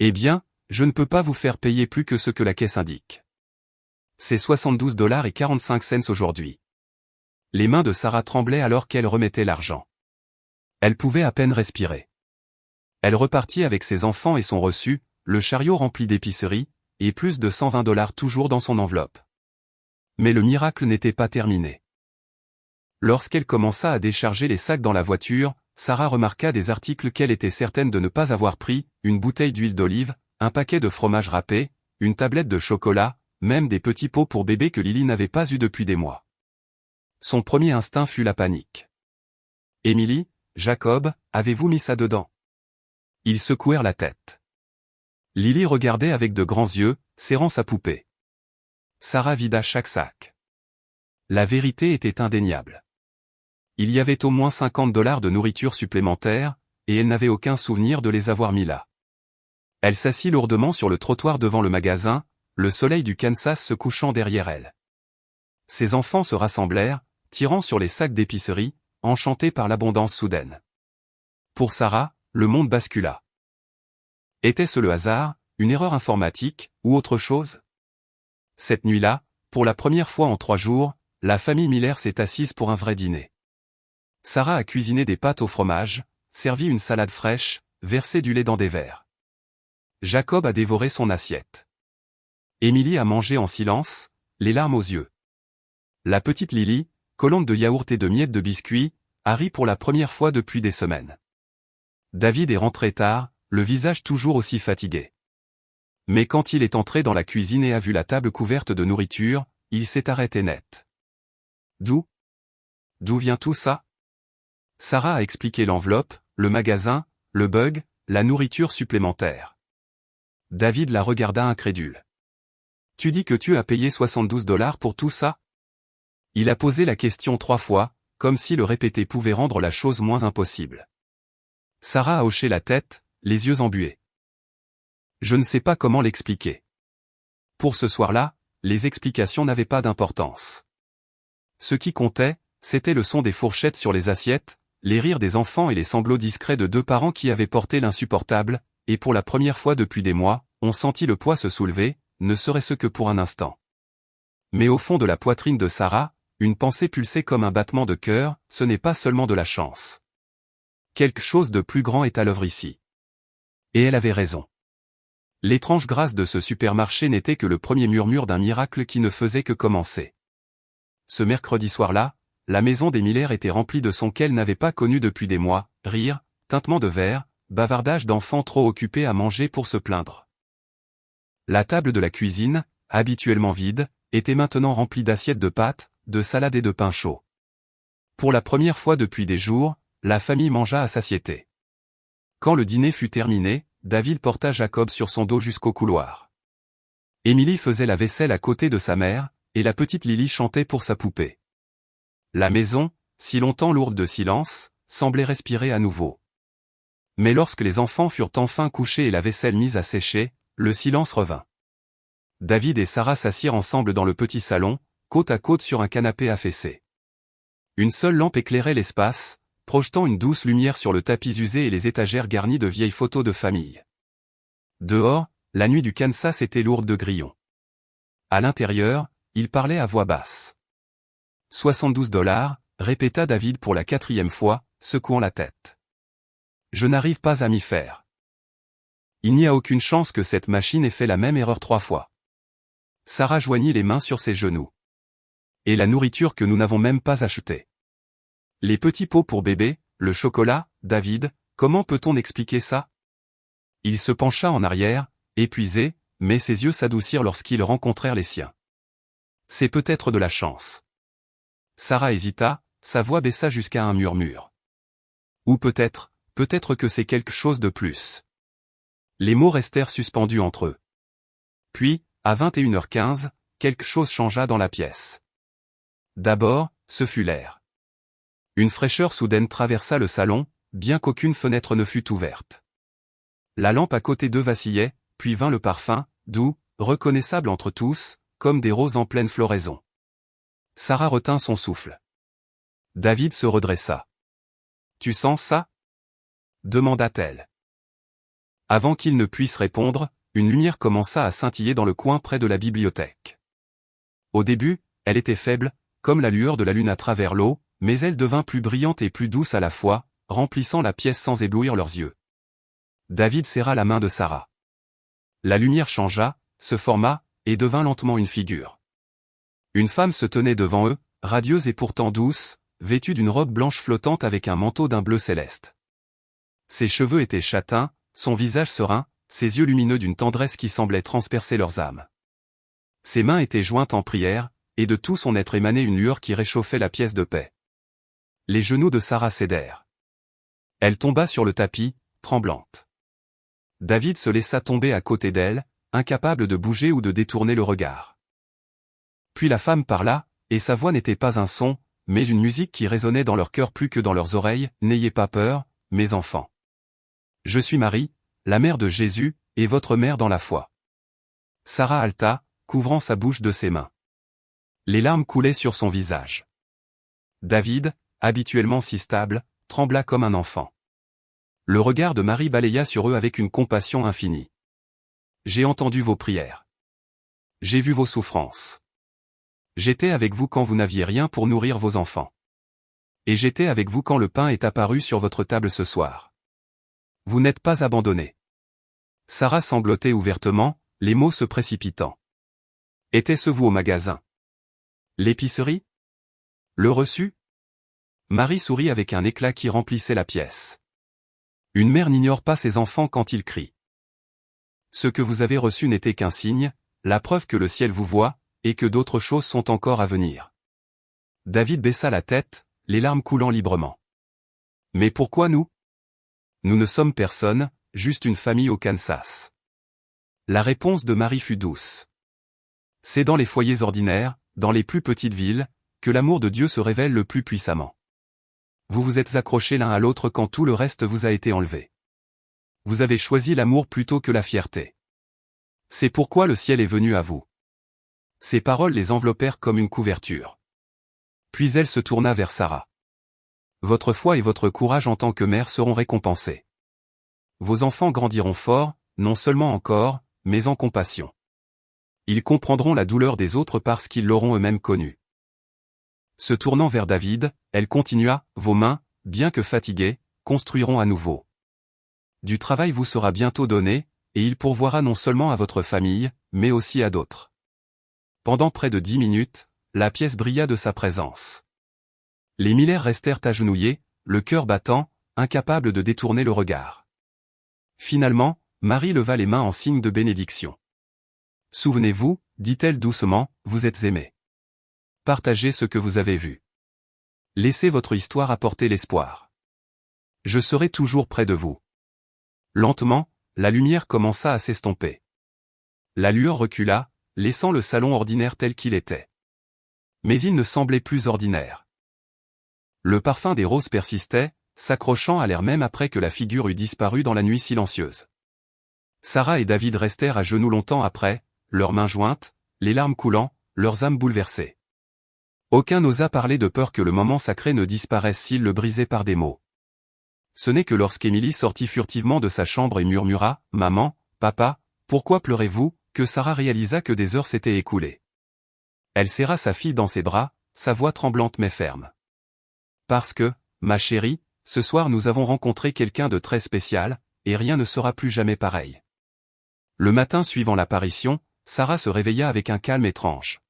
Eh bien, je ne peux pas vous faire payer plus que ce que la caisse indique. C'est $72,45 aujourd'hui. Les mains de Sarah tremblaient alors qu'elle remettait l'argent. Elle pouvait à peine respirer. Elle repartit avec ses enfants et son reçu, le chariot rempli d'épiceries, et plus de $120 toujours dans son enveloppe. Mais le miracle n'était pas terminé. Lorsqu'elle commença à décharger les sacs dans la voiture, Sarah remarqua des articles qu'elle était certaine de ne pas avoir pris, une bouteille d'huile d'olive, un paquet de fromage râpé, une tablette de chocolat, même des petits pots pour bébé que Lily n'avait pas eu depuis des mois. Son premier instinct fut la panique. « Émilie, Jacob, avez-vous mis ça dedans ?» Ils secouèrent la tête. Lily regardait avec de grands yeux, serrant sa poupée. Sarah vida chaque sac. La vérité était indéniable. Il y avait au moins $50 de nourriture supplémentaire, et elle n'avait aucun souvenir de les avoir mis là. Elle s'assit lourdement sur le trottoir devant le magasin, le soleil du Kansas se couchant derrière elle. Ses enfants se rassemblèrent, tirant sur les sacs d'épicerie, enchantés par l'abondance soudaine. Pour Sarah, le monde bascula. Était-ce le hasard, une erreur informatique, ou autre chose ? Cette nuit-là, pour la première fois en 3 jours, la famille Miller s'est assise pour un vrai dîner. Sarah a cuisiné des pâtes au fromage, servi une salade fraîche, versé du lait dans des verres. Jacob a dévoré son assiette. Émilie a mangé en silence, les larmes aux yeux. La petite Lily, colombe de yaourt et de miettes de biscuits, a ri pour la première fois depuis des semaines. David est rentré tard, le visage toujours aussi fatigué. Mais quand il est entré dans la cuisine et a vu la table couverte de nourriture, il s'est arrêté net. D'où vient tout ça ? Sarah a expliqué l'enveloppe, le magasin, le bug, la nourriture supplémentaire. David la regarda incrédule. Tu dis que tu as payé $72 pour tout ça ? Il a posé la question 3 fois, comme si le répéter pouvait rendre la chose moins impossible. Sarah a hoché la tête, les yeux embués. Je ne sais pas comment l'expliquer. Pour ce soir-là, les explications n'avaient pas d'importance. Ce qui comptait, c'était le son des fourchettes sur les assiettes, les rires des enfants et les sanglots discrets de 2 parents qui avaient porté l'insupportable, et pour la première fois depuis des mois, on sentit le poids se soulever, ne serait-ce que pour un instant. Mais au fond de la poitrine de Sarah, une pensée pulsait comme un battement de cœur, ce n'est pas seulement de la chance. Quelque chose de plus grand est à l'œuvre ici. Et elle avait raison. L'étrange grâce de ce supermarché n'était que le premier murmure d'un miracle qui ne faisait que commencer. Ce mercredi soir-là, la maison des Miller était remplie de sons qu'elle n'avait pas connus depuis des mois, rires, tintements de verre, bavardage d'enfants trop occupés à manger pour se plaindre. La table de la cuisine, habituellement vide, était maintenant remplie d'assiettes de pâtes, de salades et de pain chaud. Pour la première fois depuis des jours, la famille mangea à satiété. Quand le dîner fut terminé, David porta Jacob sur son dos jusqu'au couloir. Émilie faisait la vaisselle à côté de sa mère, et la petite Lily chantait pour sa poupée. La maison, si longtemps lourde de silence, semblait respirer à nouveau. Mais lorsque les enfants furent enfin couchés et la vaisselle mise à sécher, le silence revint. David et Sarah s'assirent ensemble dans le petit salon, côte à côte sur un canapé affaissé. Une seule lampe éclairait l'espace, projetant une douce lumière sur le tapis usé et les étagères garnies de vieilles photos de famille. Dehors, la nuit du Kansas était lourde de grillons. À l'intérieur, il parlait à voix basse. 72$, répéta David pour la 4e fois, secouant la tête. Je n'arrive pas à m'y faire. Il n'y a aucune chance que cette machine ait fait la même erreur 3 fois. Sarah joignit les mains sur ses genoux. Et la nourriture que nous n'avons même pas achetée. Les petits pots pour bébé, le chocolat, David, comment peut-on expliquer ça? Il se pencha en arrière, épuisé, mais ses yeux s'adoucirent lorsqu'ils rencontrèrent les siens. C'est peut-être de la chance. Sarah hésita, sa voix baissa jusqu'à un murmure. Ou peut-être que c'est quelque chose de plus. Les mots restèrent suspendus entre eux. Puis, à 21h15, quelque chose changea dans la pièce. D'abord, ce fut l'air. Une fraîcheur soudaine traversa le salon, bien qu'aucune fenêtre ne fût ouverte. La lampe à côté d'eux vacillait, puis vint le parfum, doux, reconnaissable entre tous, comme des roses en pleine floraison. Sarah retint son souffle. David se redressa. « Tu sens ça ?» demanda-t-elle. Avant qu'il ne puisse répondre, une lumière commença à scintiller dans le coin près de la bibliothèque. Au début, elle était faible, comme la lueur de la lune à travers l'eau, mais elle devint plus brillante et plus douce à la fois, remplissant la pièce sans éblouir leurs yeux. David serra la main de Sarah. La lumière changea, se forma, et devint lentement une figure. Une femme se tenait devant eux, radieuse et pourtant douce, vêtue d'une robe blanche flottante avec un manteau d'un bleu céleste. Ses cheveux étaient châtains, son visage serein, ses yeux lumineux d'une tendresse qui semblait transpercer leurs âmes. Ses mains étaient jointes en prière, et de tout son être émanait une lueur qui réchauffait la pièce de paix. Les genoux de Sarah cédèrent. Elle tomba sur le tapis, tremblante. David se laissa tomber à côté d'elle, incapable de bouger ou de détourner le regard. Puis la femme parla, et sa voix n'était pas un son, mais une musique qui résonnait dans leur cœur plus que dans leurs oreilles. « N'ayez pas peur, mes enfants. Je suis Marie, la mère de Jésus, et votre mère dans la foi. » Sarah haleta, couvrant sa bouche de ses mains. Les larmes coulaient sur son visage. David, habituellement si stable, trembla comme un enfant. Le regard de Marie balaya sur eux avec une compassion infinie. « J'ai entendu vos prières. J'ai vu vos souffrances. J'étais avec vous quand vous n'aviez rien pour nourrir vos enfants. Et j'étais avec vous quand le pain est apparu sur votre table ce soir. Vous n'êtes pas abandonnés. » Sarah sanglotait ouvertement, les mots se précipitant. « Était-ce vous au magasin? L'épicerie? Le reçu? » Marie sourit avec un éclat qui remplissait la pièce. Une mère n'ignore pas ses enfants quand ils crient. Ce que vous avez reçu n'était qu'un signe, la preuve que le ciel vous voit, et que d'autres choses sont encore à venir. David baissa la tête, les larmes coulant librement. Mais pourquoi nous? Nous ne sommes personne, juste une famille au Kansas. La réponse de Marie fut douce. C'est dans les foyers ordinaires, dans les plus petites villes, que l'amour de Dieu se révèle le plus puissamment. Vous vous êtes accrochés l'un à l'autre quand tout le reste vous a été enlevé. Vous avez choisi l'amour plutôt que la fierté. C'est pourquoi le ciel est venu à vous. Ces paroles les enveloppèrent comme une couverture. Puis elle se tourna vers Sarah. Votre foi et votre courage en tant que mère seront récompensés. Vos enfants grandiront forts, non seulement en corps, mais en compassion. Ils comprendront la douleur des autres parce qu'ils l'auront eux-mêmes connue. Se tournant vers David, elle continua, vos mains, bien que fatiguées, construiront à nouveau. Du travail vous sera bientôt donné, et il pourvoira non seulement à votre famille, mais aussi à d'autres. Pendant près de 10 minutes, la pièce brilla de sa présence. Les Miller restèrent agenouillés, le cœur battant, incapables de détourner le regard. Finalement, Marie leva les mains en signe de bénédiction. Souvenez-vous, dit-elle doucement, vous êtes aimés. Partagez ce que vous avez vu. Laissez votre histoire apporter l'espoir. Je serai toujours près de vous. Lentement, la lumière commença à s'estomper. La lueur recula, laissant le salon ordinaire tel qu'il était. Mais il ne semblait plus ordinaire. Le parfum des roses persistait, s'accrochant à l'air même après que la figure eut disparu dans la nuit silencieuse. Sarah et David restèrent à genoux longtemps après, leurs mains jointes, les larmes coulant, leurs âmes bouleversées. Aucun n'osa parler de peur que le moment sacré ne disparaisse s'il le brisait par des mots. Ce n'est que lorsqu'Émilie sortit furtivement de sa chambre et murmura « Maman, papa, pourquoi pleurez-vous » que Sarah réalisa que des heures s'étaient écoulées. Elle serra sa fille dans ses bras, sa voix tremblante mais ferme. « Parce que, ma chérie, ce soir nous avons rencontré quelqu'un de très spécial, et rien ne sera plus jamais pareil. » Le matin suivant l'apparition, Sarah se réveilla avec un calme étrange.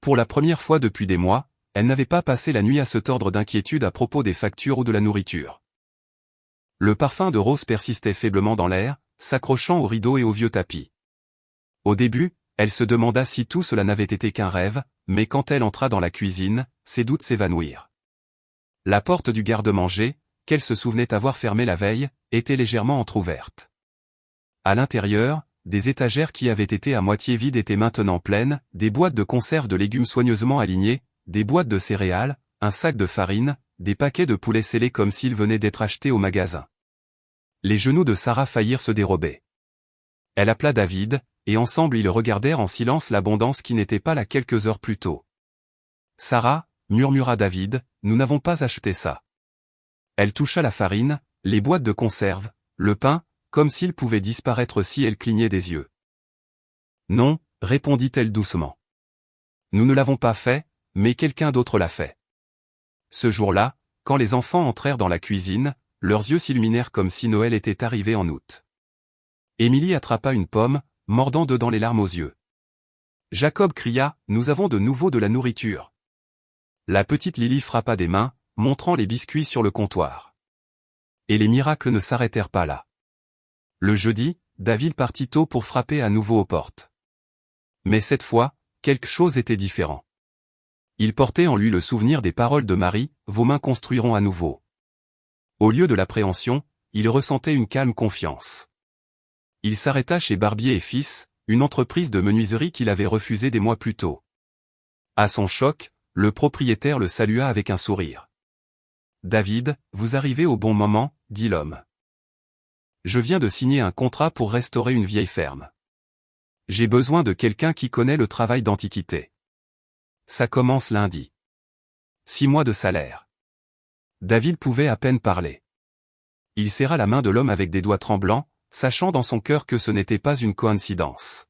Pour la première fois depuis des mois, elle n'avait pas passé la nuit à se tordre d'inquiétude à propos des factures ou de la nourriture. Le parfum de rose persistait faiblement dans l'air, s'accrochant aux rideaux et au vieux tapis. Au début, elle se demanda si tout cela n'avait été qu'un rêve, mais quand elle entra dans la cuisine, ses doutes s'évanouirent. La porte du garde-manger, qu'elle se souvenait avoir fermée la veille, était légèrement entr'ouverte. À l'intérieur, des étagères qui avaient été à moitié vides étaient maintenant pleines, des boîtes de conserve de légumes soigneusement alignées, des boîtes de céréales, un sac de farine, des paquets de poulet scellés comme s'ils venaient d'être achetés au magasin. Les genoux de Sarah faillirent se dérober. Elle appela David, et ensemble ils regardèrent en silence l'abondance qui n'était pas là quelques heures plus tôt. « Sarah, » murmura David, « nous n'avons pas acheté ça. » Elle toucha la farine, les boîtes de conserve, le pain, comme s'il pouvait disparaître si elle clignait des yeux. « Non, » répondit-elle doucement. « Nous ne l'avons pas fait, mais quelqu'un d'autre l'a fait. » Ce jour-là, quand les enfants entrèrent dans la cuisine, leurs yeux s'illuminèrent comme si Noël était arrivé en août. Émilie attrapa une pomme, mordant dedans les larmes aux yeux. Jacob cria « Nous avons de nouveau de la nourriture !» La petite Lily frappa des mains, montrant les biscuits sur le comptoir. Et les miracles ne s'arrêtèrent pas là. Le jeudi, David partit tôt pour frapper à nouveau aux portes. Mais cette fois, quelque chose était différent. Il portait en lui le souvenir des paroles de Marie, « Vos mains construiront à nouveau ». Au lieu de l'appréhension, il ressentait une calme confiance. Il s'arrêta chez Barbier et Fils, une entreprise de menuiserie qu'il avait refusée des mois plus tôt. À son choc, le propriétaire le salua avec un sourire. « David, vous arrivez au bon moment, » dit l'homme. « Je viens de signer un contrat pour restaurer une vieille ferme. J'ai besoin de quelqu'un qui connaît le travail d'antiquité. Ça commence lundi. 6 mois de salaire. » David pouvait à peine parler. Il serra la main de l'homme avec des doigts tremblants, sachant dans son cœur que ce n'était pas une coïncidence.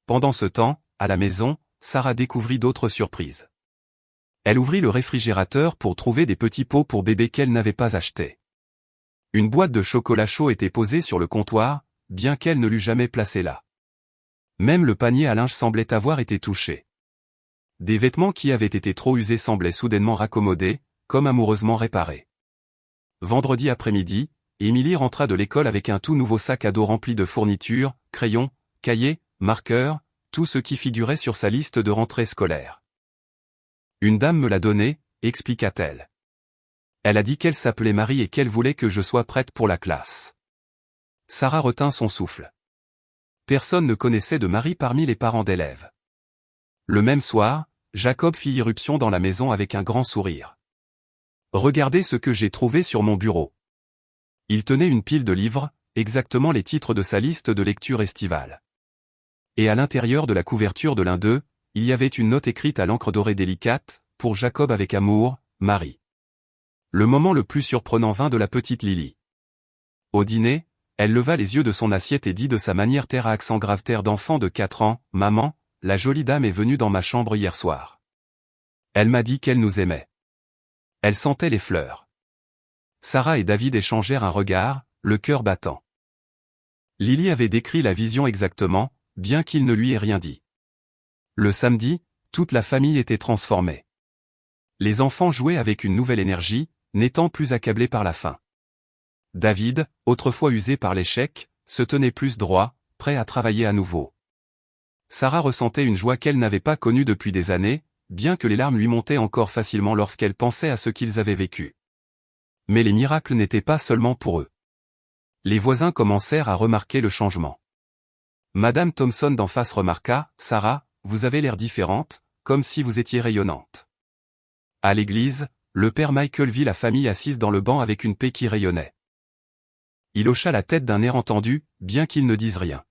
Pendant ce temps, à la maison, Sarah découvrit d'autres surprises. Elle ouvrit le réfrigérateur pour trouver des petits pots pour bébé qu'elle n'avait pas achetés. Une boîte de chocolat chaud était posée sur le comptoir, bien qu'elle ne l'eût jamais placée là. Même le panier à linge semblait avoir été touché. Des vêtements qui avaient été trop usés semblaient soudainement raccommodés, comme amoureusement réparés. Vendredi après-midi, Émilie rentra de l'école avec un tout nouveau sac à dos rempli de fournitures, crayons, cahiers, marqueurs, tout ce qui figurait sur sa liste de rentrée scolaire. Une dame me l'a donné, expliqua-t-elle. Elle a dit qu'elle s'appelait Marie et qu'elle voulait que je sois prête pour la classe. Sarah retint son souffle. Personne ne connaissait de Marie parmi les parents d'élèves. Le même soir, Jacob fit irruption dans la maison avec un grand sourire. « Regardez ce que j'ai trouvé sur mon bureau. » Il tenait une pile de livres, exactement les titres de sa liste de lecture estivale. Et à l'intérieur de la couverture de l'un d'eux, il y avait une note écrite à l'encre dorée délicate, « Pour Jacob avec amour, Marie. » Le moment le plus surprenant vint de la petite Lily. Au dîner, elle leva les yeux de son assiette et dit de sa manière terre à accent grave terre d'enfant de 4 ans, « Maman, la jolie dame est venue dans ma chambre hier soir. Elle m'a dit qu'elle nous aimait. Elle sentait les fleurs. » Sarah et David échangèrent un regard, le cœur battant. Lily avait décrit la vision exactement, bien qu'il ne lui ait rien dit. Le samedi, toute la famille était transformée. Les enfants jouaient avec une nouvelle énergie, n'étant plus accablés par la faim. David, autrefois usé par l'échec, se tenait plus droit, prêt à travailler à nouveau. Sarah ressentait une joie qu'elle n'avait pas connue depuis des années, bien que les larmes lui montaient encore facilement lorsqu'elle pensait à ce qu'ils avaient vécu. Mais les miracles n'étaient pas seulement pour eux. Les voisins commencèrent à remarquer le changement. Madame Thompson d'en face remarqua, « Sarah, vous avez l'air différente, comme si vous étiez rayonnante. » À l'église, le père Michael vit la famille assise dans le banc avec une paix qui rayonnait. Il hocha la tête d'un air entendu, bien qu'il ne dise rien.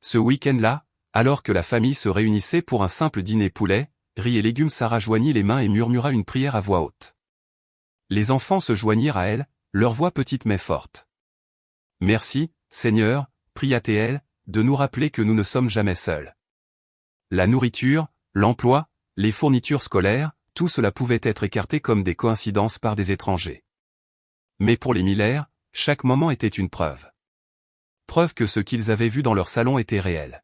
Ce week-end-là, alors que la famille se réunissait pour un simple dîner poulet, riz et légumes, Sarah joignit les mains et murmura une prière à voix haute. Les enfants se joignirent à elle, leur voix petite mais forte. « Merci, Seigneur, pria-t-elle, de nous rappeler que nous ne sommes jamais seuls. » La nourriture, l'emploi, les fournitures scolaires, tout cela pouvait être écarté comme des coïncidences par des étrangers. Mais pour les Miller, chaque moment était une preuve. Preuve que ce qu'ils avaient vu dans leur salon était réel.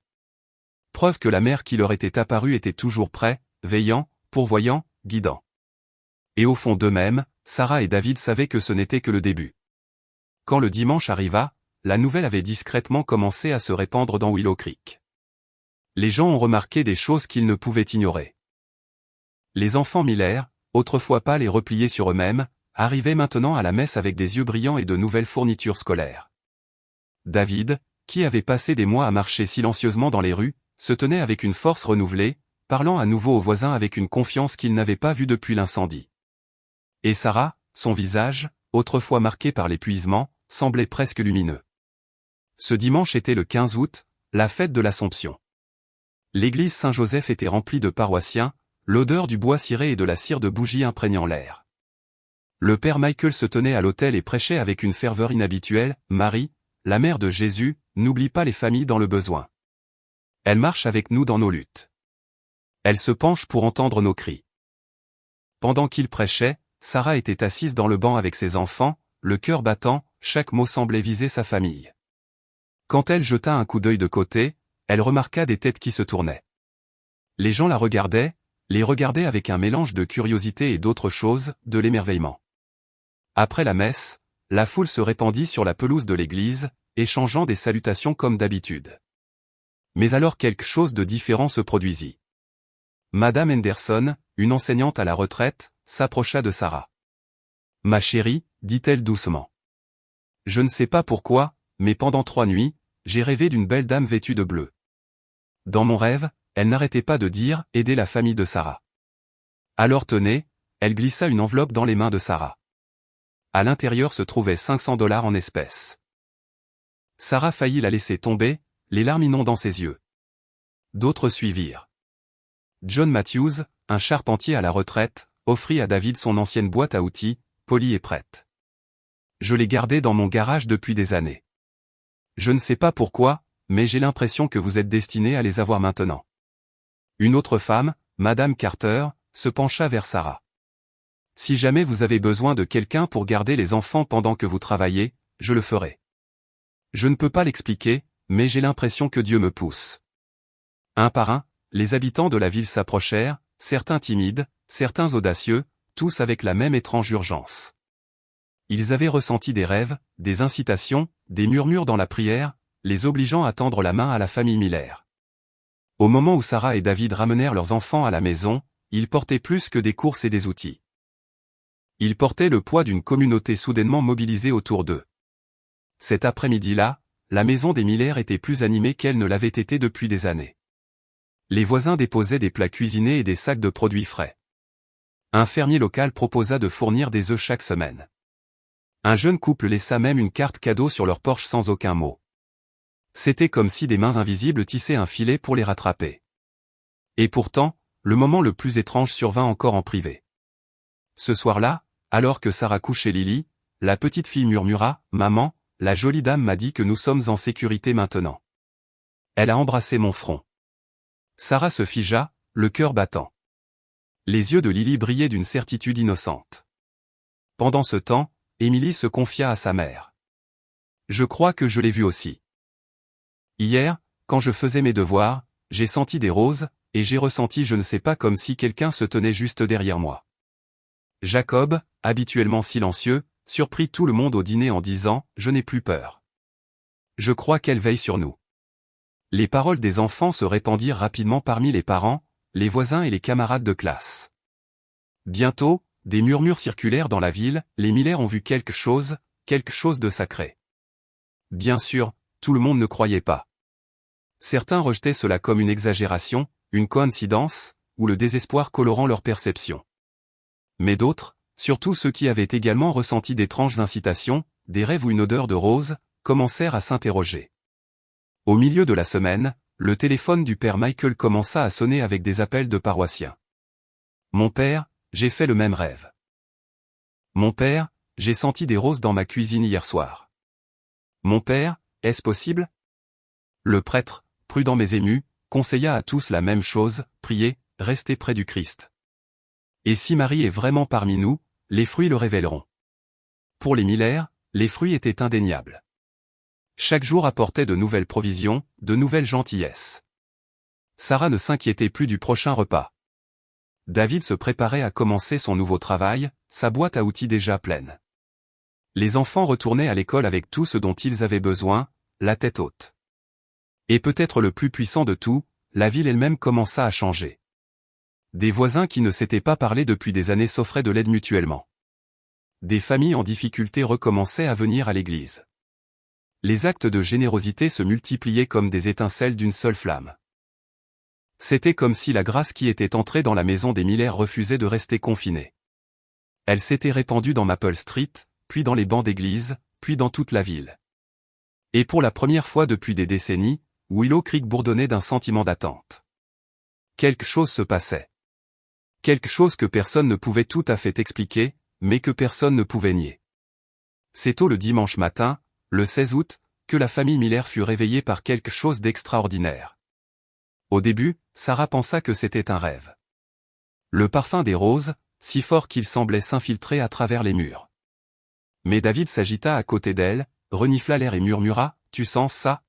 Preuve que la mère qui leur était apparue était toujours prêt, veillant, pourvoyant, guidant. Et au fond d'eux-mêmes, Sarah et David savaient que ce n'était que le début. Quand le dimanche arriva, la nouvelle avait discrètement commencé à se répandre dans Willow Creek. Les gens ont remarqué des choses qu'ils ne pouvaient ignorer. Les enfants Miller, autrefois pâles et repliés sur eux-mêmes, arrivaient maintenant à la messe avec des yeux brillants et de nouvelles fournitures scolaires. David, qui avait passé des mois à marcher silencieusement dans les rues, se tenait avec une force renouvelée, parlant à nouveau aux voisins avec une confiance qu'il n'avait pas vue depuis l'incendie. Et Sarah, son visage, autrefois marqué par l'épuisement, semblait presque lumineux. Ce dimanche était le 15 août, la fête de l'Assomption. L'église Saint-Joseph était remplie de paroissiens, l'odeur du bois ciré et de la cire de bougie imprégnant l'air. Le père Michael se tenait à l'autel et prêchait avec une ferveur inhabituelle, « Marie, la mère de Jésus, n'oublie pas les familles dans le besoin. Elle marche avec nous dans nos luttes. Elle se penche pour entendre nos cris. » Pendant qu'il prêchait, Sarah était assise dans le banc avec ses enfants, le cœur battant, chaque mot semblait viser sa famille. Quand elle jeta un coup d'œil de côté, elle remarqua des têtes qui se tournaient. Les gens la regardaient, les regardaient avec un mélange de curiosité et d'autre chose, de l'émerveillement. Après la messe, la foule se répandit sur la pelouse de l'église, échangeant des salutations comme d'habitude. Mais alors quelque chose de différent se produisit. Madame Henderson, une enseignante à la retraite, s'approcha de Sarah. « Ma chérie, dit-elle doucement. Je ne sais pas pourquoi, mais pendant 3 nuits, j'ai rêvé d'une belle dame vêtue de bleu. Dans mon rêve, elle n'arrêtait pas de dire « Aider la famille de Sarah ». Alors tenez, elle glissa une enveloppe dans les mains de Sarah. À l'intérieur se trouvaient $500 en espèces. Sarah faillit la laisser tomber, les larmes inondant ses yeux. D'autres suivirent. John Matthews, un charpentier à la retraite, offrit à David son ancienne boîte à outils, polie et prête. Je l'ai gardée dans mon garage depuis des années. Je ne sais pas pourquoi, mais j'ai l'impression que vous êtes destiné à les avoir maintenant. Une autre femme, Madame Carter, se pencha vers Sarah. Si jamais vous avez besoin de quelqu'un pour garder les enfants pendant que vous travaillez, je le ferai. Je ne peux pas l'expliquer, mais j'ai l'impression que Dieu me pousse. Un par un, les habitants de la ville s'approchèrent, certains timides, certains audacieux, tous avec la même étrange urgence. Ils avaient ressenti des rêves, des incitations, des murmures dans la prière, les obligeant à tendre la main à la famille Miller. Au moment où Sarah et David ramenèrent leurs enfants à la maison, ils portaient plus que des courses et des outils. Ils portaient le poids d'une communauté soudainement mobilisée autour d'eux. Cet après-midi-là, la maison des Miller était plus animée qu'elle ne l'avait été depuis des années. Les voisins déposaient des plats cuisinés et des sacs de produits frais. Un fermier local proposa de fournir des œufs chaque semaine. Un jeune couple laissa même une carte cadeau sur leur porche sans aucun mot. C'était comme si des mains invisibles tissaient un filet pour les rattraper. Et pourtant, le moment le plus étrange survint encore en privé. Ce soir-là, alors que Sarah couchait Lily, la petite fille murmura « Maman, la jolie dame m'a dit que nous sommes en sécurité maintenant. » Elle a embrassé mon front. Sarah se figea, le cœur battant. Les yeux de Lily brillaient d'une certitude innocente. Pendant ce temps, Émilie se confia à sa mère. « Je crois que je l'ai vue aussi. Hier, quand je faisais mes devoirs, j'ai senti des roses, et j'ai ressenti je ne sais pas comme si quelqu'un se tenait juste derrière moi. » Jacob, habituellement silencieux, surprit tout le monde au dîner en disant « Je n'ai plus peur. Je crois qu'elle veille sur nous. » Les paroles des enfants se répandirent rapidement parmi les parents, les voisins et les camarades de classe. Bientôt, des murmures circulèrent dans la ville, les Miller ont vu quelque chose de sacré. Bien sûr, tout le monde ne croyait pas. Certains rejetaient cela comme une exagération, une coïncidence, ou le désespoir colorant leur perception. Mais d'autres, surtout ceux qui avaient également ressenti d'étranges incitations, des rêves ou une odeur de rose, commencèrent à s'interroger. Au milieu de la semaine, le téléphone du père Michael commença à sonner avec des appels de paroissiens. « Mon père, j'ai fait le même rêve. Mon père, j'ai senti des roses dans ma cuisine hier soir. Mon père, est-ce possible ?» Le prêtre, prudent mais ému, conseilla à tous la même chose, priez, restez près du Christ. Et si Marie est vraiment parmi nous, les fruits le révéleront. Pour les Miller, les fruits étaient indéniables. Chaque jour apportait de nouvelles provisions, de nouvelles gentillesses. Sarah ne s'inquiétait plus du prochain repas. David se préparait à commencer son nouveau travail, sa boîte à outils déjà pleine. Les enfants retournaient à l'école avec tout ce dont ils avaient besoin, la tête haute. Et peut-être le plus puissant de tout, la ville elle-même commença à changer. Des voisins qui ne s'étaient pas parlé depuis des années s'offraient de l'aide mutuellement. Des familles en difficulté recommençaient à venir à l'église. Les actes de générosité se multipliaient comme des étincelles d'une seule flamme. C'était comme si la grâce qui était entrée dans la maison des Miller refusait de rester confinée. Elle s'était répandue dans Maple Street, puis dans les bancs d'église, puis dans toute la ville. Et pour la première fois depuis des décennies, Willow Creek bourdonnait d'un sentiment d'attente. Quelque chose se passait. Quelque chose que personne ne pouvait tout à fait expliquer, mais que personne ne pouvait nier. C'est tôt le dimanche matin, le 16 août, que la famille Miller fut réveillée par quelque chose d'extraordinaire. Au début, Sarah pensa que c'était un rêve. Le parfum des roses, si fort qu'il semblait s'infiltrer à travers les murs. Mais David s'agita à côté d'elle, renifla l'air et murmura « Tu sens ça ?»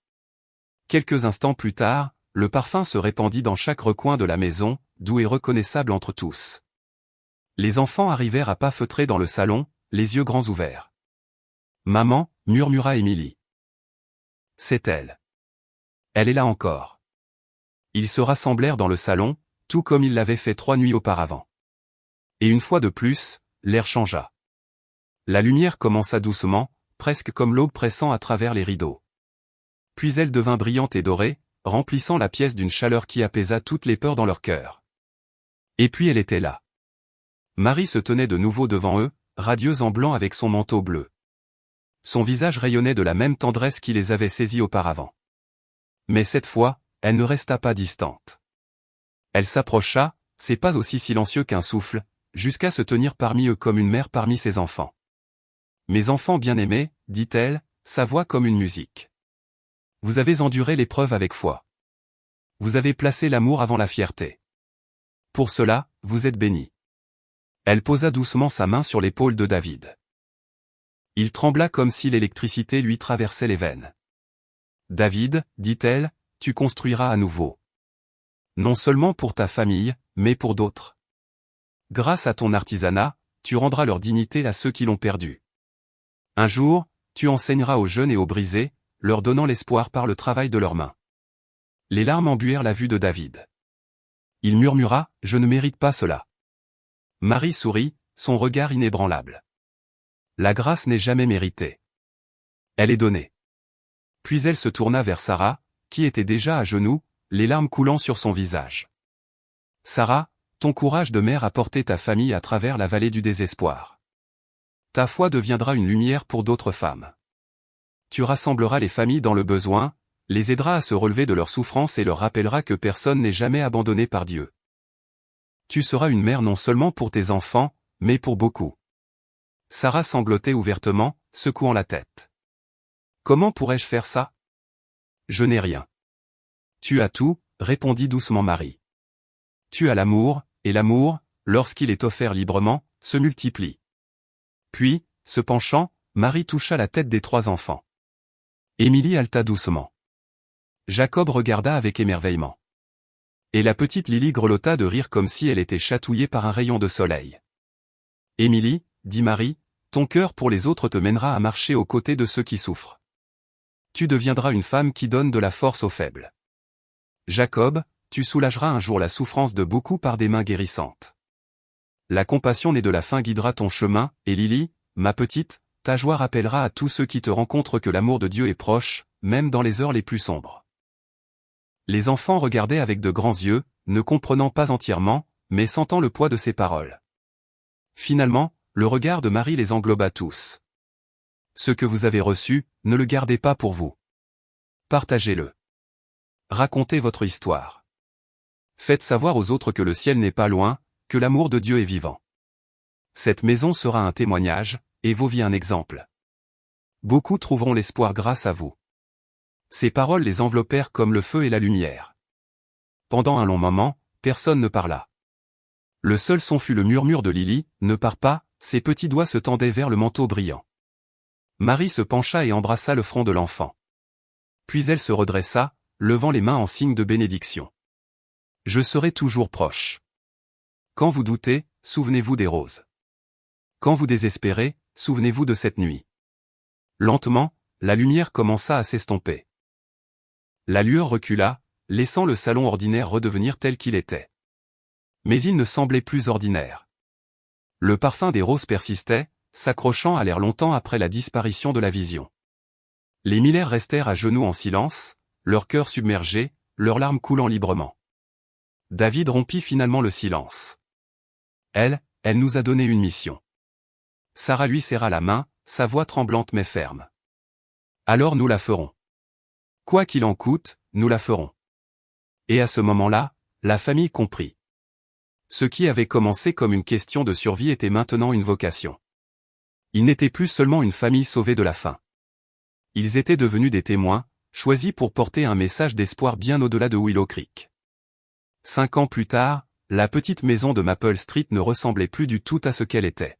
Quelques instants plus tard, le parfum se répandit dans chaque recoin de la maison, doux et reconnaissable entre tous. Les enfants arrivèrent à pas feutrés dans le salon, les yeux grands ouverts. « Maman » murmura Émilie. « C'est elle. Elle est là encore. » Ils se rassemblèrent dans le salon, tout comme ils l'avaient fait 3 nuits auparavant. Et une fois de plus, l'air changea. La lumière commença doucement, presque comme l'aube pressant à travers les rideaux. Puis elle devint brillante et dorée, remplissant la pièce d'une chaleur qui apaisa toutes les peurs dans leur cœur. Et puis elle était là. Marie se tenait de nouveau devant eux, radieuse en blanc avec son manteau bleu. Son visage rayonnait de la même tendresse qui les avait saisis auparavant. Mais cette fois, elle ne resta pas distante. Elle s'approcha, ses pas aussi silencieux qu'un souffle, jusqu'à se tenir parmi eux comme une mère parmi ses enfants. « Mes enfants bien-aimés, dit-elle, sa voix comme une musique. Vous avez enduré l'épreuve avec foi. Vous avez placé l'amour avant la fierté. Pour cela, vous êtes bénis. » Elle posa doucement sa main sur l'épaule de David. Il trembla comme si l'électricité lui traversait les veines. « David, dit-elle, tu construiras à nouveau. Non seulement pour ta famille, mais pour d'autres. Grâce à ton artisanat, tu rendras leur dignité à ceux qui l'ont perdue. Un jour, tu enseigneras aux jeunes et aux brisés, leur donnant l'espoir par le travail de leurs mains. » Les larmes embuèrent la vue de David. Il murmura, « Je ne mérite pas cela. » Marie sourit, son regard inébranlable. La grâce n'est jamais méritée. Elle est donnée. Puis elle se tourna vers Sarah, qui était déjà à genoux, les larmes coulant sur son visage. Sarah, ton courage de mère a porté ta famille à travers la vallée du désespoir. Ta foi deviendra une lumière pour d'autres femmes. Tu rassembleras les familles dans le besoin, les aideras à se relever de leurs souffrances et leur rappelleras que personne n'est jamais abandonné par Dieu. Tu seras une mère non seulement pour tes enfants, mais pour beaucoup. Sarah sanglotait ouvertement, secouant la tête. Comment pourrais-je faire ça? Je n'ai rien. Tu as tout, répondit doucement Marie. Tu as l'amour, et l'amour, lorsqu'il est offert librement, se multiplie. Puis, se penchant, Marie toucha la tête des 3 enfants. Émilie haleta doucement. Jacob regarda avec émerveillement. Et la petite Lily grelotta de rire comme si elle était chatouillée par un rayon de soleil. Émilie, dit Marie, Ton cœur pour les autres te mènera à marcher aux côtés de ceux qui souffrent. Tu deviendras une femme qui donne de la force aux faibles. Jacob, tu soulageras un jour la souffrance de beaucoup par des mains guérissantes. La compassion née de la faim guidera ton chemin, et Lily, ma petite, ta joie rappellera à tous ceux qui te rencontrent que l'amour de Dieu est proche, même dans les heures les plus sombres. Les enfants regardaient avec de grands yeux, ne comprenant pas entièrement, mais sentant le poids de ses paroles. Finalement, le regard de Marie les engloba tous. Ce que vous avez reçu, ne le gardez pas pour vous. Partagez-le. Racontez votre histoire. Faites savoir aux autres que le ciel n'est pas loin, que l'amour de Dieu est vivant. Cette maison sera un témoignage, et vos vies un exemple. Beaucoup trouveront l'espoir grâce à vous. Ces paroles les enveloppèrent comme le feu et la lumière. Pendant un long moment, personne ne parla. Le seul son fut le murmure de Lily, « Ne pars pas », ses petits doigts se tendaient vers le manteau brillant. Marie se pencha et embrassa le front de l'enfant. Puis elle se redressa, levant les mains en signe de bénédiction. « Je serai toujours proche. Quand vous doutez, souvenez-vous des roses. Quand vous désespérez, souvenez-vous de cette nuit. » Lentement, la lumière commença à s'estomper. La lueur recula, laissant le salon ordinaire redevenir tel qu'il était. Mais il ne semblait plus ordinaire. Le parfum des roses persistait, s'accrochant à l'air longtemps après la disparition de la vision. Les Miller restèrent à genoux en silence, leur cœur submergé, leurs larmes coulant librement. David rompit finalement le silence. Elle nous a donné une mission. Sarah lui serra la main, sa voix tremblante mais ferme. Alors nous la ferons. Quoi qu'il en coûte, nous la ferons. Et à ce moment-là, la famille comprit. Ce qui avait commencé comme une question de survie était maintenant une vocation. Ils n'étaient plus seulement une famille sauvée de la faim. Ils étaient devenus des témoins, choisis pour porter un message d'espoir bien au-delà de Willow Creek. 5 ans plus tard, la petite maison de Maple Street ne ressemblait plus du tout à ce qu'elle était.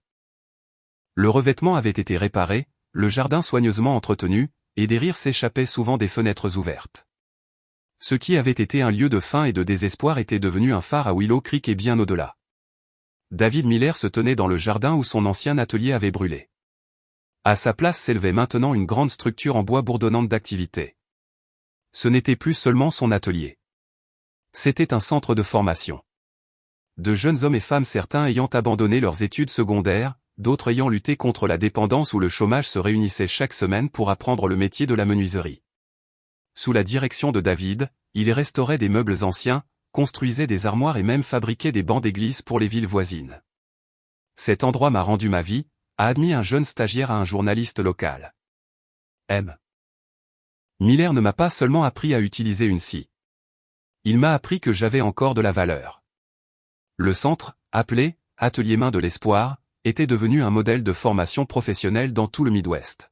Le revêtement avait été réparé, le jardin soigneusement entretenu, et des rires s'échappaient souvent des fenêtres ouvertes. Ce qui avait été un lieu de faim et de désespoir était devenu un phare à Willow Creek et bien au-delà. David Miller se tenait dans le jardin où son ancien atelier avait brûlé. À sa place s'élevait maintenant une grande structure en bois bourdonnante d'activité. Ce n'était plus seulement son atelier. C'était un centre de formation. De jeunes hommes et femmes, certains ayant abandonné leurs études secondaires, d'autres ayant lutté contre la dépendance ou le chômage, se réunissaient chaque semaine pour apprendre le métier de la menuiserie. Sous la direction de David, il restaurait des meubles anciens, construisait des armoires et même fabriquait des bancs d'église pour les villes voisines. Cet endroit m'a rendu ma vie, a admis un jeune stagiaire à un journaliste local. M. Miller ne m'a pas seulement appris à utiliser une scie. Il m'a appris que j'avais encore de la valeur. Le centre, appelé « Atelier Main de l'Espoir », était devenu un modèle de formation professionnelle dans tout le Midwest.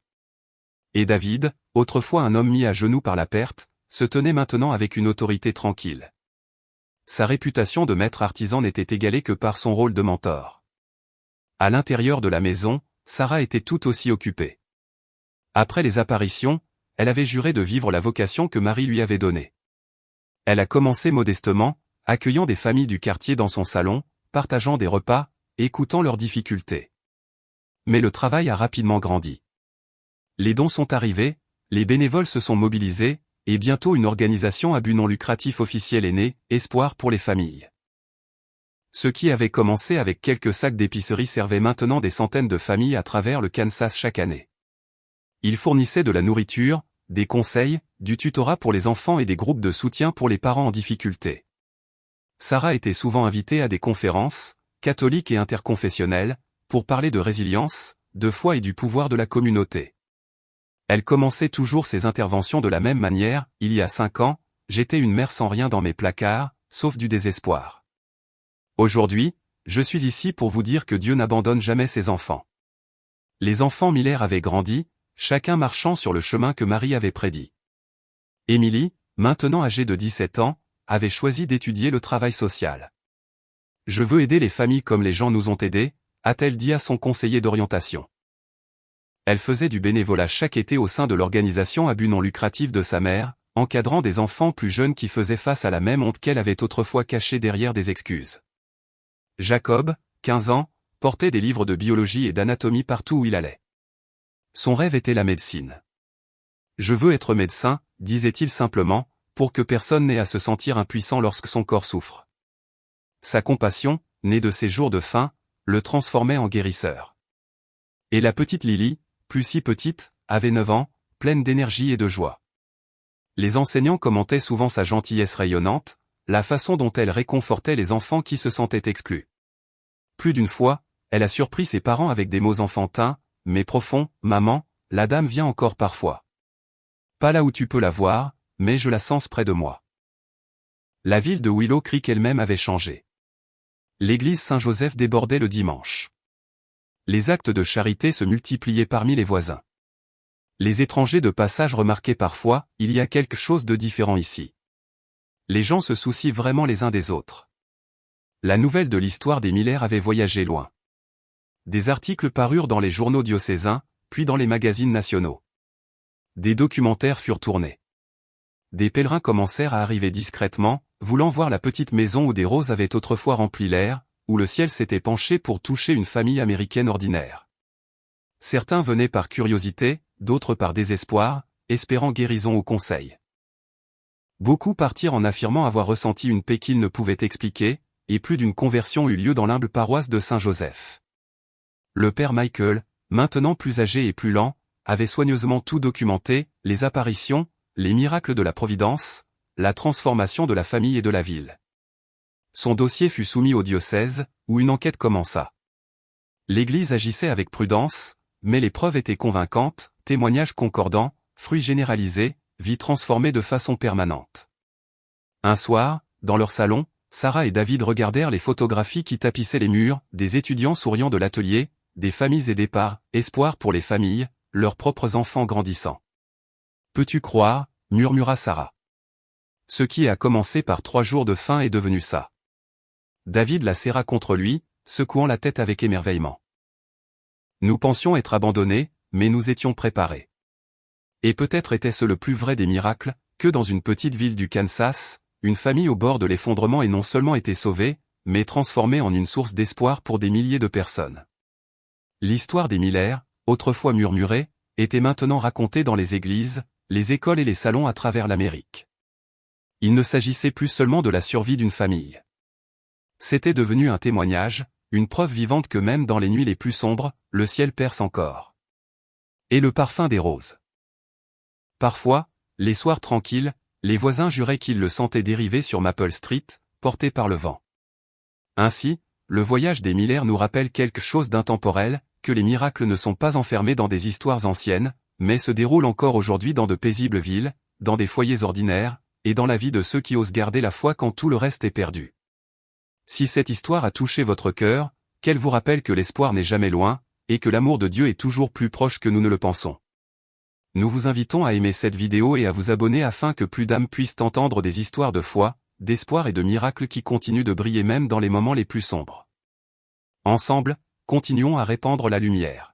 Et David, autrefois un homme mis à genoux par la perte, se tenait maintenant avec une autorité tranquille. Sa réputation de maître artisan n'était égalée que par son rôle de mentor. À l'intérieur de la maison, Sarah était tout aussi occupée. Après les apparitions, elle avait juré de vivre la vocation que Marie lui avait donnée. Elle a commencé modestement, accueillant des familles du quartier dans son salon, partageant des repas, écoutant leurs difficultés. Mais le travail a rapidement grandi. Les dons sont arrivés, les bénévoles se sont mobilisés, et bientôt une organisation à but non lucratif officielle est née, Espoir pour les familles. Ce qui avait commencé avec quelques sacs d'épicerie servait maintenant des centaines de familles à travers le Kansas chaque année. Il fournissait de la nourriture, des conseils, du tutorat pour les enfants et des groupes de soutien pour les parents en difficulté. Sarah était souvent invitée à des conférences, catholiques et interconfessionnelles, pour parler de résilience, de foi et du pouvoir de la communauté. Elle commençait toujours ses interventions de la même manière. Il y a 5 ans, j'étais une mère sans rien dans mes placards, sauf du désespoir. Aujourd'hui, je suis ici pour vous dire que Dieu n'abandonne jamais ses enfants. Les enfants Miller avaient grandi, chacun marchant sur le chemin que Marie avait prédit. Émilie, maintenant âgée de 17 ans, avait choisi d'étudier le travail social. Je veux aider les familles comme les gens nous ont aidés, a-t-elle dit à son conseiller d'orientation. Elle faisait du bénévolat chaque été au sein de l'organisation à but non lucratif de sa mère, encadrant des enfants plus jeunes qui faisaient face à la même honte qu'elle avait autrefois cachée derrière des excuses. Jacob, 15 ans, portait des livres de biologie et d'anatomie partout où il allait. Son rêve était la médecine. « Je veux être médecin », disait-il simplement, pour que personne n'ait à se sentir impuissant lorsque son corps souffre. Sa compassion, née de ses jours de faim, le transformait en guérisseur. Et la petite Lily, plus si petite, avait 9 ans, pleine d'énergie et de joie. Les enseignants commentaient souvent sa gentillesse rayonnante, la façon dont elle réconfortait les enfants qui se sentaient exclus. Plus d'une fois, elle a surpris ses parents avec des mots enfantins, mais profonds. « Maman, la dame vient encore parfois. Pas là où tu peux la voir, mais je la sens près de moi. » La ville de Willow Creek elle-même avait changé. L'église Saint-Joseph débordait le dimanche. Les actes de charité se multipliaient parmi les voisins. Les étrangers de passage remarquaient parfois, il y a quelque chose de différent ici. Les gens se soucient vraiment les uns des autres. La nouvelle de l'histoire des Miller avait voyagé loin. Des articles parurent dans les journaux diocésains, puis dans les magazines nationaux. Des documentaires furent tournés. Des pèlerins commencèrent à arriver discrètement, voulant voir la petite maison où des roses avaient autrefois rempli l'air, où le ciel s'était penché pour toucher une famille américaine ordinaire. Certains venaient par curiosité, d'autres par désespoir, espérant guérison ou conseil. Beaucoup partirent en affirmant avoir ressenti une paix qu'ils ne pouvaient expliquer, et plus d'une conversion eut lieu dans l'humble paroisse de Saint-Joseph. Le père Michael, maintenant plus âgé et plus lent, avait soigneusement tout documenté, les apparitions, les miracles de la Providence, la transformation de la famille et de la ville. Son dossier fut soumis au diocèse, où une enquête commença. L'Église agissait avec prudence, mais les preuves étaient convaincantes, témoignages concordants, fruits généralisés, vie transformée de façon permanente. Un soir, dans leur salon, Sarah et David regardèrent les photographies qui tapissaient les murs, des étudiants souriants de l'atelier, des familles et départs, espoir pour les familles, leurs propres enfants grandissant. « Peux-tu croire » murmura Sarah. « Ce qui a commencé par 3 jours de faim est devenu ça. » David la serra contre lui, secouant la tête avec émerveillement. « Nous pensions être abandonnés, mais nous étions préparés. » Et peut-être était-ce le plus vrai des miracles, que dans une petite ville du Kansas, une famille au bord de l'effondrement ait non seulement été sauvée, mais transformée en une source d'espoir pour des milliers de personnes. L'histoire des Miller, autrefois murmurée, était maintenant racontée dans les églises, les écoles et les salons à travers l'Amérique. Il ne s'agissait plus seulement de la survie d'une famille. C'était devenu un témoignage, une preuve vivante que même dans les nuits les plus sombres, le ciel perce encore. Et le parfum des roses. Parfois, les soirs tranquilles, les voisins juraient qu'ils le sentaient dériver sur Maple Street, porté par le vent. Ainsi, le voyage des Miller nous rappelle quelque chose d'intemporel, que les miracles ne sont pas enfermés dans des histoires anciennes, mais se déroulent encore aujourd'hui dans de paisibles villes, dans des foyers ordinaires, et dans la vie de ceux qui osent garder la foi quand tout le reste est perdu. Si cette histoire a touché votre cœur, qu'elle vous rappelle que l'espoir n'est jamais loin, et que l'amour de Dieu est toujours plus proche que nous ne le pensons. Nous vous invitons à aimer cette vidéo et à vous abonner afin que plus d'âmes puissent entendre des histoires de foi, d'espoir et de miracles qui continuent de briller même dans les moments les plus sombres. Ensemble, continuons à répandre la lumière.